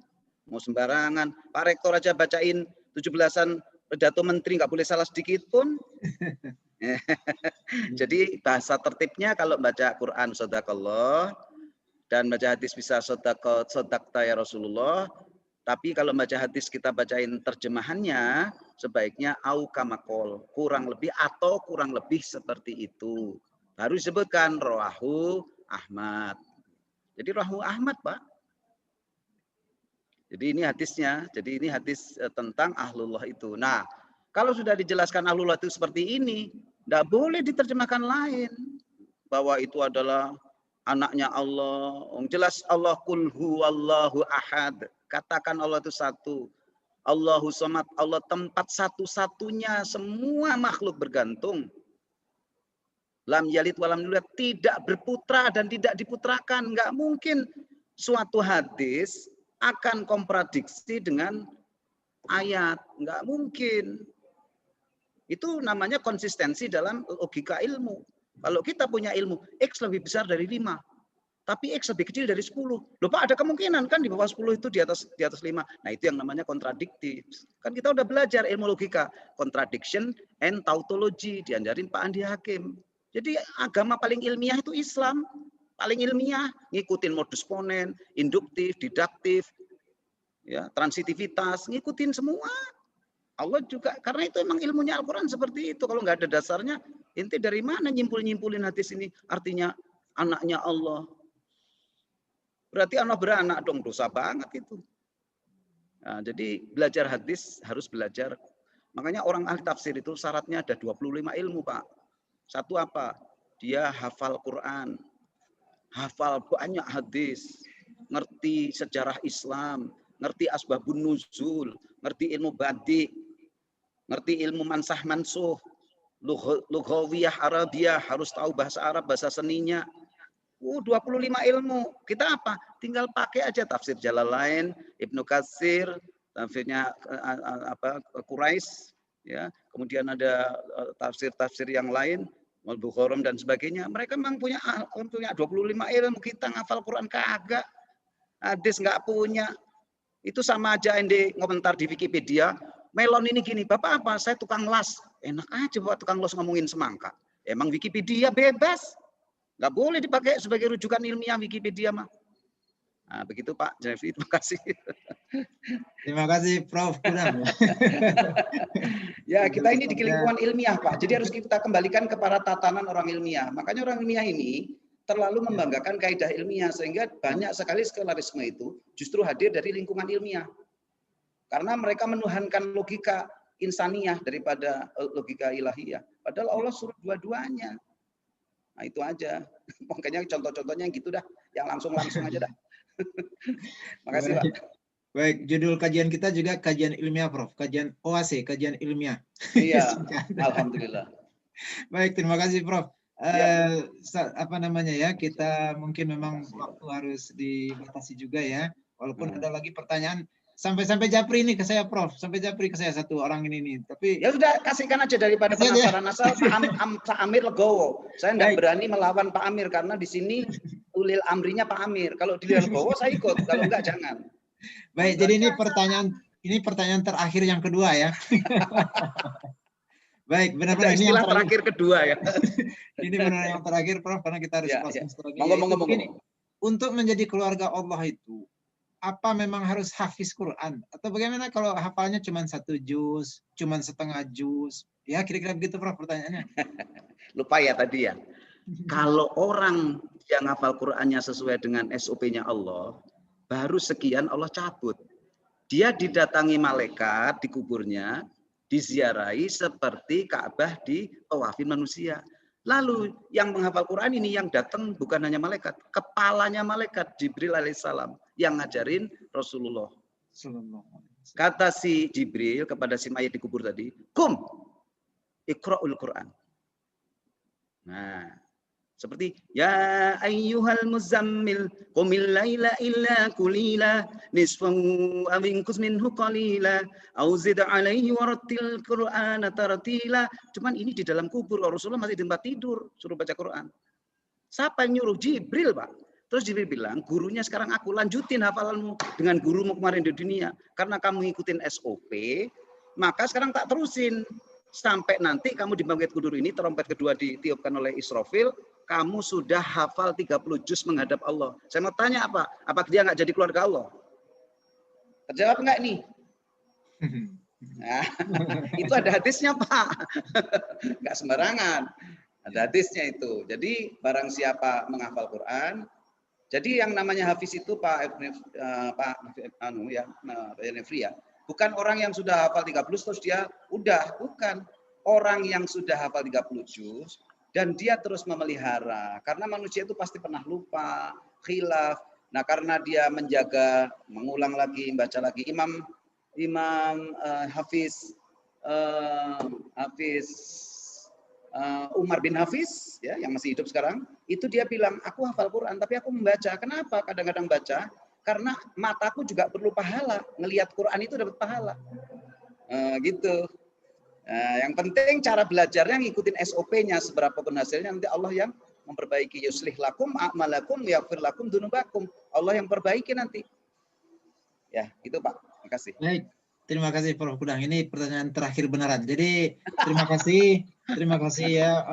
mau sembarangan. Pak Rektor aja bacain 17-an pidato menteri nggak boleh salah sedikit pun. Jadi bahasa tertibnya kalau baca Quran shadaqallah dan baca hadis bisa shadaqta ya Rasulullah, Tapi kalau baca hadis kita bacain terjemahannya, sebaiknya au kamakol, kurang lebih atau kurang lebih seperti itu. Baru disebutkan rawahu Ahmad. Jadi rawahu Ahmad, Pak. Jadi ini hadisnya. Jadi ini hadis tentang ahlullah itu. Nah, kalau sudah dijelaskan ahlullah itu seperti ini, tidak boleh diterjemahkan lain. Bahwa itu adalah anaknya Allah. Jelas Allah kul huwallahu ahad. Katakan Allah itu satu. Allahu somad. Allah tempat satu-satunya semua makhluk bergantung. Lam yalid walam yulad, tidak berputra dan tidak diputrakan. Enggak mungkin suatu hadis akan kontradiksi dengan ayat. Enggak mungkin. Itu namanya konsistensi dalam logika ilmu. Kalau kita punya ilmu, X lebih besar dari 5. Tapi X lebih kecil dari 10. Loh Pak, ada kemungkinan kan di bawah 10 itu di atas 5. Nah itu yang namanya kontradiktif. Kan kita udah belajar ilmu logika. Contradiction and tautology. Diajarin Pak Andi Hakim. Jadi agama paling ilmiah itu Islam. Paling ilmiah. Ngikutin modus ponen, induktif, didaktif, ya, transitivitas. Ngikutin semua. Allah juga, karena itu emang ilmunya Al-Quran seperti itu. Kalau nggak ada dasarnya, inti dari mana nyimpulin hadis ini? Artinya anaknya Allah. Berarti anak beranak dong, dosa banget itu. Nah, jadi belajar hadis harus belajar. Makanya orang ahli tafsir itu syaratnya ada 25 ilmu, Pak. Satu apa? Dia hafal Quran. Hafal banyak hadis. Ngerti sejarah Islam. Ngerti asbabun nuzul. Ngerti ilmu badik. Ngerti ilmu mansah mansuh. Lughawiyah Arabiyah. Harus tahu bahasa Arab, bahasa seninya. 25 ilmu. Kita apa? Tinggal pakai aja tafsir Jalalain, Ibnu Katsir, tafsirnya Quraisy, ya. Kemudian ada tafsir-tafsir yang lain, Al-Bukhari dan sebagainya. Mereka memang punya 25 ilmu. Kita ngafal Quran kagak. Hadis nggak punya. Itu sama aja Ende komentar di Wikipedia. Melon ini gini, Bapak apa? Saya tukang las. Enak aja Bapak tukang las ngomongin semangka. Emang Wikipedia bebas. Nggak boleh dipakai sebagai rujukan ilmiah Wikipedia mah. Nah, begitu Pak Jeffrey, terima kasih. Terima kasih Prof. Kunam. Ya, kita ini di lingkungan ilmiah Pak. Jadi harus kita kembalikan kepada tatanan orang ilmiah. Makanya orang ilmiah ini terlalu membanggakan kaidah ilmiah sehingga banyak sekali skolarisme itu justru hadir dari lingkungan ilmiah. Karena mereka menuhankan logika insaniah daripada logika ilahiyah. Padahal Allah suruh dua-duanya. Nah itu aja. Makanya contoh-contohnya yang gitu dah. Yang langsung-langsung aja dah. Makasih Pak. Baik, judul kajian kita juga kajian ilmiah Prof. Kajian OAC, kajian ilmiah. Iya, alhamdulillah. Baik, terima kasih Prof. Ya. Apa namanya ya, kita mungkin memang waktu harus dibatasi juga ya. Walaupun ada lagi pertanyaan. Sampai Japri ini ke saya Prof. Sampai Japri ke saya satu orang ini. Tapi ya sudah kasihkan aja daripada penasaran asal Pak Amir legowo. Saya tidak berani melawan Pak Amir karena di sini ulil amrinya Pak Amir. Kalau dia legowo saya ikut, kalau enggak jangan. Baik, jadi ini pertanyaan terakhir yang kedua ya. Baik, benar-benar ini yang terakhir kedua ya. Ini benar yang terakhir Prof karena kita harus lagi. Monggo. Untuk menjadi keluarga Allah itu apa memang harus hafiz Quran atau bagaimana kalau hafalnya cuma 1 juz, cuma setengah juz? Ya kira-kira begitu Prof pertanyaannya. Lupa ya tadi ya. Kalau orang yang hafal Qurannya sesuai dengan SOP-nya Allah, baru sekian Allah cabut. Dia didatangi malaikat di kuburnya, diziarahi seperti Ka'bah di tawafin manusia. Lalu yang menghafal Quran ini yang datang bukan hanya malaikat, kepalanya malaikat Jibril alaihissalam yang ngajarin Rasulullah. Kata si Jibril kepada si mayat di kubur tadi, "Kum, iqra'ul Quran." Nah, seperti ya ayyuhal muzammil qumil laila illa qulila nisfahu aw inqus minhu qalila aw zid alaihi warattil qur'ana tartila. Cuman ini di dalam kubur, Rasulullah masih di tempat tidur, suruh baca Quran. Siapa yang nyuruh? Jibril, Pak. Terus Jibril bilang, gurunya sekarang aku, lanjutin hafalanmu dengan gurumu kemarin di dunia. Karena kamu ngikutin SOP, maka sekarang tak terusin. Sampai nanti kamu di bangkit kudur ini, trompet kedua ditiupkan oleh Israfil, kamu sudah hafal 30 juz menghadap Allah. Saya mau tanya apa? Apa dia nggak jadi keluarga Allah? Terjawab enggak nih? Nah, itu ada hadisnya Pak. Enggak sembarangan. Ada hadisnya itu. Jadi barang siapa menghafal Quran, jadi yang namanya hafiz itu Pak Nefri ya, bukan orang yang sudah hafal 30 terus dia udah, bukan. Orang yang sudah hafal 30 juz dan dia terus memelihara. Karena manusia itu pasti pernah lupa, khilaf. Nah, karena dia menjaga, mengulang lagi, baca lagi. Imam Hafiz Umar bin Hafiz ya, yang masih hidup sekarang, itu dia bilang, aku hafal Quran tapi aku membaca. Kenapa kadang-kadang baca? Karena mataku juga perlu pahala. Ngelihat Quran itu dapat pahala. Gitu. Nah, yang penting cara belajarnya ngikutin SOP-nya, seberapa pun hasilnya nanti Allah yang memperbaiki. Yuslih lakum a'malakum yaghfir lakum dzunubakum. Allah yang perbaiki nanti. Ya, itu Pak. Terima kasih. Baik, terima kasih Prof. Kudang. Ini pertanyaan terakhir beneran. Jadi terima kasih ya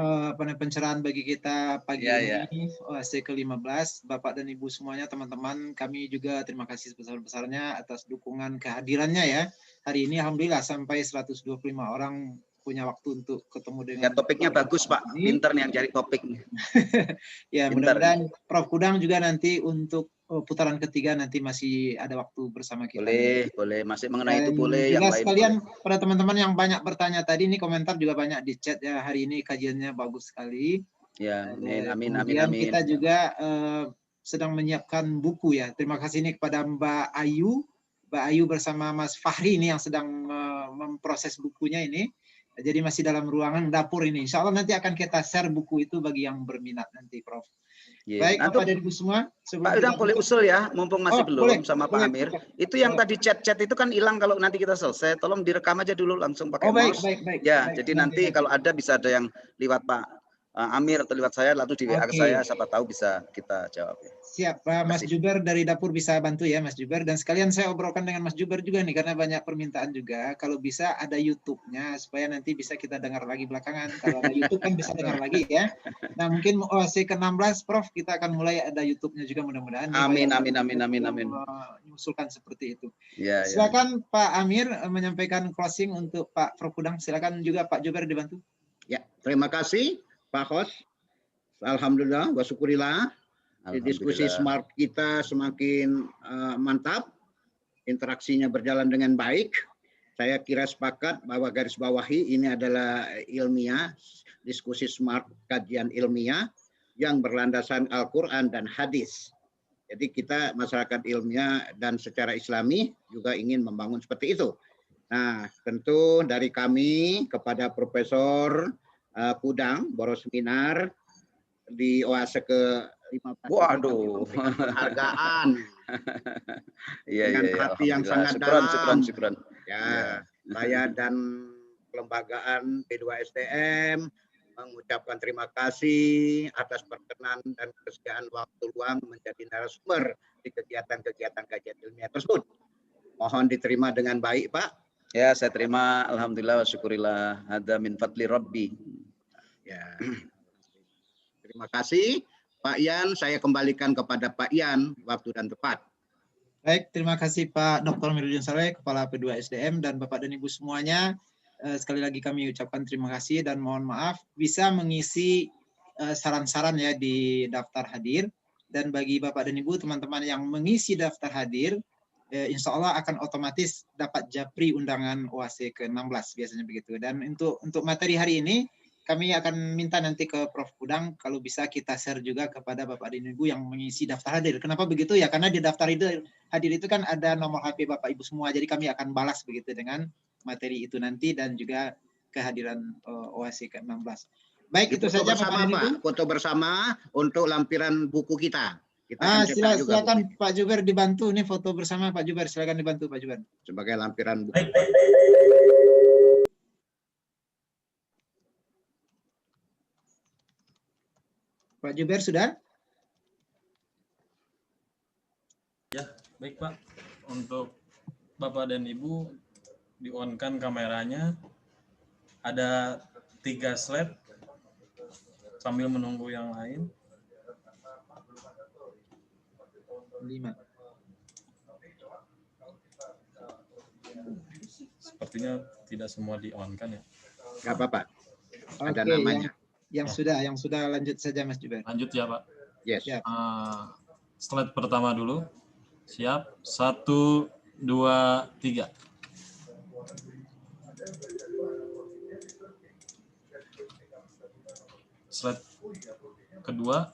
pencerahan bagi kita pagi ini OAC ke-15. Bapak dan Ibu semuanya, teman-teman, kami juga terima kasih sebesar-besarnya atas dukungan kehadirannya ya. Hari ini alhamdulillah sampai 125 orang punya waktu untuk ketemu dengan topiknya bagus Pak, pinter nih yang cari topiknya. Ya, mudah-mudahan Prof. Kudang juga nanti untuk putaran ketiga nanti masih ada waktu bersama kita. Boleh, masih mengenai itu boleh. Juga Yang lain sekalian boleh. pada teman-teman yang banyak bertanya tadi, ini komentar juga banyak di chat ya, hari ini kajiannya bagus sekali. Ya, amin. Kemudian kita juga sedang menyiapkan buku ya. Terima kasih ini kepada Mbak Ayu bersama Mas Fahri ini yang sedang memproses bukunya ini. Jadi masih dalam ruangan dapur ini. Insya Allah nanti akan kita share buku itu bagi yang berminat nanti, Prof. Baik, Bapak dan Ibu semua. Pak Udang boleh usul ya, mumpung masih belum sama Pak Amir. Itu yang tadi chat-chat itu kan hilang kalau nanti kita selesai. Tolong direkam aja dulu langsung pakai mouse. Baik. Ya, jadi nanti kalau ada bisa ada yang lewat Pak Amir atau lewat saya, lalu di WA ke saya, siapa tahu bisa kita jawab. Siap, Mas Juber dari dapur bisa bantu ya Mas Juber. Dan sekalian saya obrolkan dengan Mas Juber juga nih, karena banyak permintaan juga. Kalau bisa ada YouTube-nya, supaya nanti bisa kita dengar lagi belakangan. Kalau ada YouTube kan bisa dengar lagi ya. Nah mungkin OAC ke-16, Prof, kita akan mulai ada YouTube-nya juga mudah-mudahan. Amin. Mengusulkan seperti itu. Ya, silakan Pak Amir menyampaikan closing untuk Pak Prof. Kudang. Silakan juga Pak Juber dibantu. Ya, terima kasih Pak Host. Alhamdulillah wa syukurillah. Diskusi smart kita semakin mantap. Interaksinya berjalan dengan baik. Saya kira sepakat bahwa garis bawahi ini adalah ilmiah, diskusi smart, kajian ilmiah yang berlandasan Al-Quran dan hadis. Jadi kita masyarakat ilmiah dan secara islami juga ingin membangun seperti itu. Nah, tentu dari kami kepada Profesor Kudang, Boros Seminar di OAC ke-15. Waduh, penghargaan. Dengan hati yang sangat syukran. Ya, saya dan kelembagaan P2SDM mengucapkan terima kasih atas perkenan dan kesediaan waktu luang menjadi narasumber di kegiatan-kegiatan kajian ilmiah tersebut. Mohon diterima dengan baik, Pak. Ya, saya terima. Alhamdulillah wa syukurillah. Hadza min fadli Rabbi. Ya. Terima kasih Pak Yan. Saya kembalikan kepada Pak Yan waktu dan tempat. Baik, terima kasih Pak Dr. Amiruddin Saleh, Kepala P2SDM, dan Bapak dan Ibu semuanya. Sekali lagi kami ucapkan terima kasih dan mohon maaf bisa mengisi saran-saran ya di daftar hadir. Dan bagi Bapak dan Ibu teman-teman yang mengisi daftar hadir, insya Allah akan otomatis dapat japri undangan OAC ke-16 biasanya begitu. Dan untuk materi hari ini kami akan minta nanti ke Prof. Kudang kalau bisa kita share juga kepada Bapak dan Ibu yang mengisi daftar hadir. Kenapa begitu ya? Karena di daftar hadir itu kan ada nomor HP Bapak Ibu semua. Jadi kami akan balas begitu dengan materi itu nanti dan juga kehadiran OAC ke-16. Baik, itu saja bersama, Pak. Foto bersama untuk lampiran buku kita. Silakan Pak Juber dibantu nih foto bersama Pak Juber. Silakan dibantu Pak Juber. Sebagai lampiran buku. Pak Juber sudah? Ya, baik Pak. Untuk Bapak dan Ibu di-on-kan kameranya. Ada 3 slide sambil menunggu yang lain. 5. Sepertinya tidak semua di-on-kan ya. Nggak apa-apa. Ada Oke, namanya. yang sudah lanjut saja Mas Jubair. Lanjut ya Pak. Yes. Siap. Slide pertama dulu. Siap. 1, 2, 3. Slide kedua.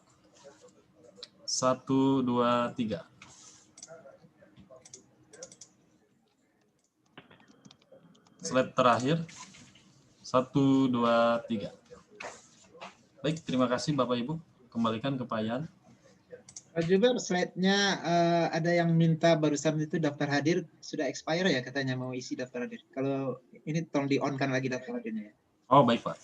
1, 2, 3. Slide terakhir. 1, 2, 3. Baik, terima kasih Bapak Ibu. Kembalikan ke Pak Yan. Mas Jubair, slide-nya ada yang minta barusan itu daftar hadir sudah expire ya katanya mau isi daftar hadir. Kalau ini tolong di-on-kan lagi daftar hadirnya ya. Oh, baik Pak.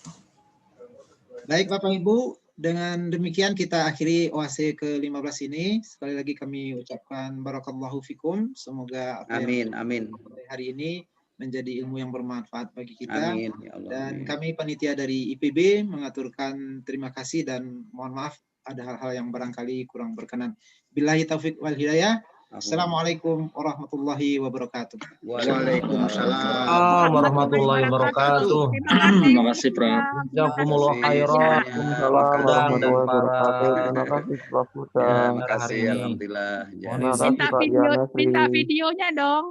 Baik Bapak Ibu, dengan demikian kita akhiri OAC ke-15 ini. Sekali lagi kami ucapkan barakallahu fikum. Semoga apa yang Amin. hari ini menjadi ilmu yang bermanfaat bagi kita. Amin. Ya Allah. Dan Amin. kami panitia dari IPB mengaturkan terima kasih dan mohon maaf ada hal-hal yang barangkali kurang berkenan. Billahi taufik wal hidayah. Assalamualaikum warahmatullahi wabarakatuh. Waalaikumsalam warahmatullahi wabarakatuh. Terima kasih, Prof. Jazakumullah khairan. Waalaikumsalam Dan para Terima kasih, Prof. Ya, Uda. makasih. hari ini. Alhamdulillah. Ya. Terima kasih, Pak Yanasri. Minta videonya dong.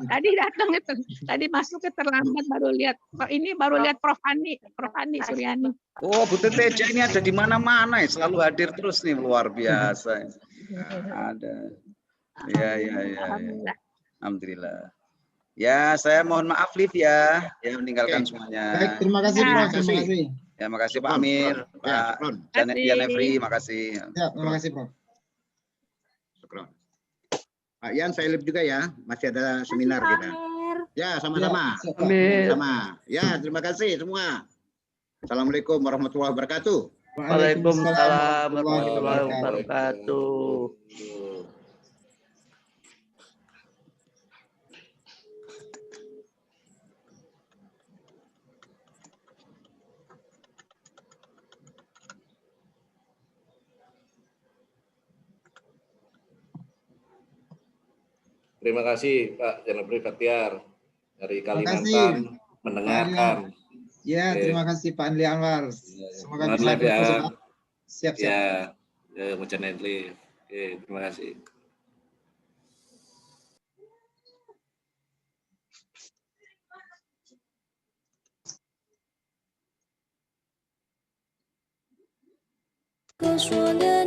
Tadi datang itu, tadi masuk ke terlambat baru lihat. Ini baru lihat Prof Andi Suryani. Oh, Bu Teteja ini ada di mana-mana ya, selalu hadir terus nih, luar biasa. Ada. Ya. Alhamdulillah. Alhamdulillah. Ya, saya mohon maaf Liv ya, meninggalkan semuanya. Baik, terima kasih Ya. Prof. Terima kasih. Ya, makasih Pak Amir, Pak Janefri, makasih. Ya, terima kasih Prof. Syukron. Pak Yan, saya live juga ya. Masih ada seminar kita. Ya, sama-sama. Ya, siap, Pak. Sama. Ya, terima kasih semua. Assalamualaikum warahmatullahi wabarakatuh. Waalaikumsalam warahmatullahi wabarakatuh. Terima kasih Pak Janabri Fatiar dari Terima kasih. Kalimantan mendengarkan. Ya, Oke. terima kasih Pak Andli Anwar. Semoga Mohon bisa maaf ya. berkonsultasi. Siap. Ya, Mujanetli. Oke, terima kasih.哥说的